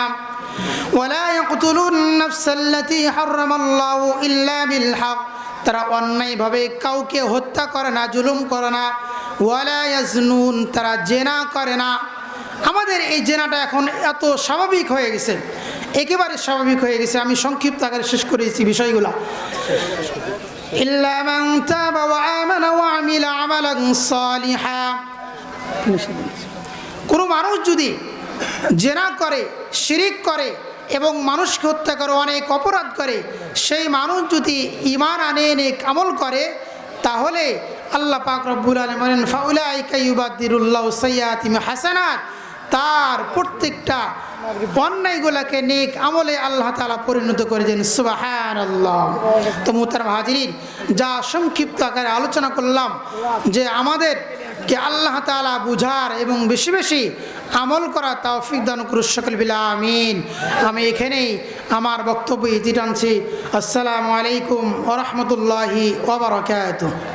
ولا يقتلون النفس التي حرم الله إلا بالحق তারা অন্যায়ভাবে কাউকে হত্যা করে না, জুলুম করে না। ওয়ালা ইয়াজনুন তারা জেনা করে না। আমাদের এই জেনাটা এখন এত স্বাভাবিক হয়ে গেছে, একেবারে স্বাভাবিক হয়ে গেছে। আমি সংক্ষিপ্ত আকারে শেষ করেছি বিষয়গুলো। ইল্লা মান তাবা ওয়া আমানা ওয়া আমিলা আমালান সালিহা কোনো মানুষ যদি জেনা করে, শিরিক করে এবং মানুষকে হত্যা করে, অনেক অপরাধ করে, সেই মানুষ যদি ঈমান আনে, নেক আমল করে, তাহলে আল্লাহ পাক রব্বুল আলামিন বলেন ফাউলাইকা ইউবাদদিরুল্লাহু সাইয়্যাতিহিম হাসানাত, তার প্রত্যেকটা অন্যায়গুলোকে নেক আমলে আল্লাহ তাআলা পরিণত করে দেন। সুবহানাল্লাহ। তো মুহতারাম হাজিরিন, যা সংক্ষিপ্ত আকারে আলোচনা করলাম যে আমাদেরকে আল্লাহ তাআলা বুঝার এবং বেশি বেশি আমল করা তৌফিক দান করুন সকল বিল আমিন। আমি এখানেই আমার বক্তব্য ইতি টানছি। আসসালামু আলাইকুম ওয়া রাহমাতুল্লাহি ওয়া বারাকাতুহু।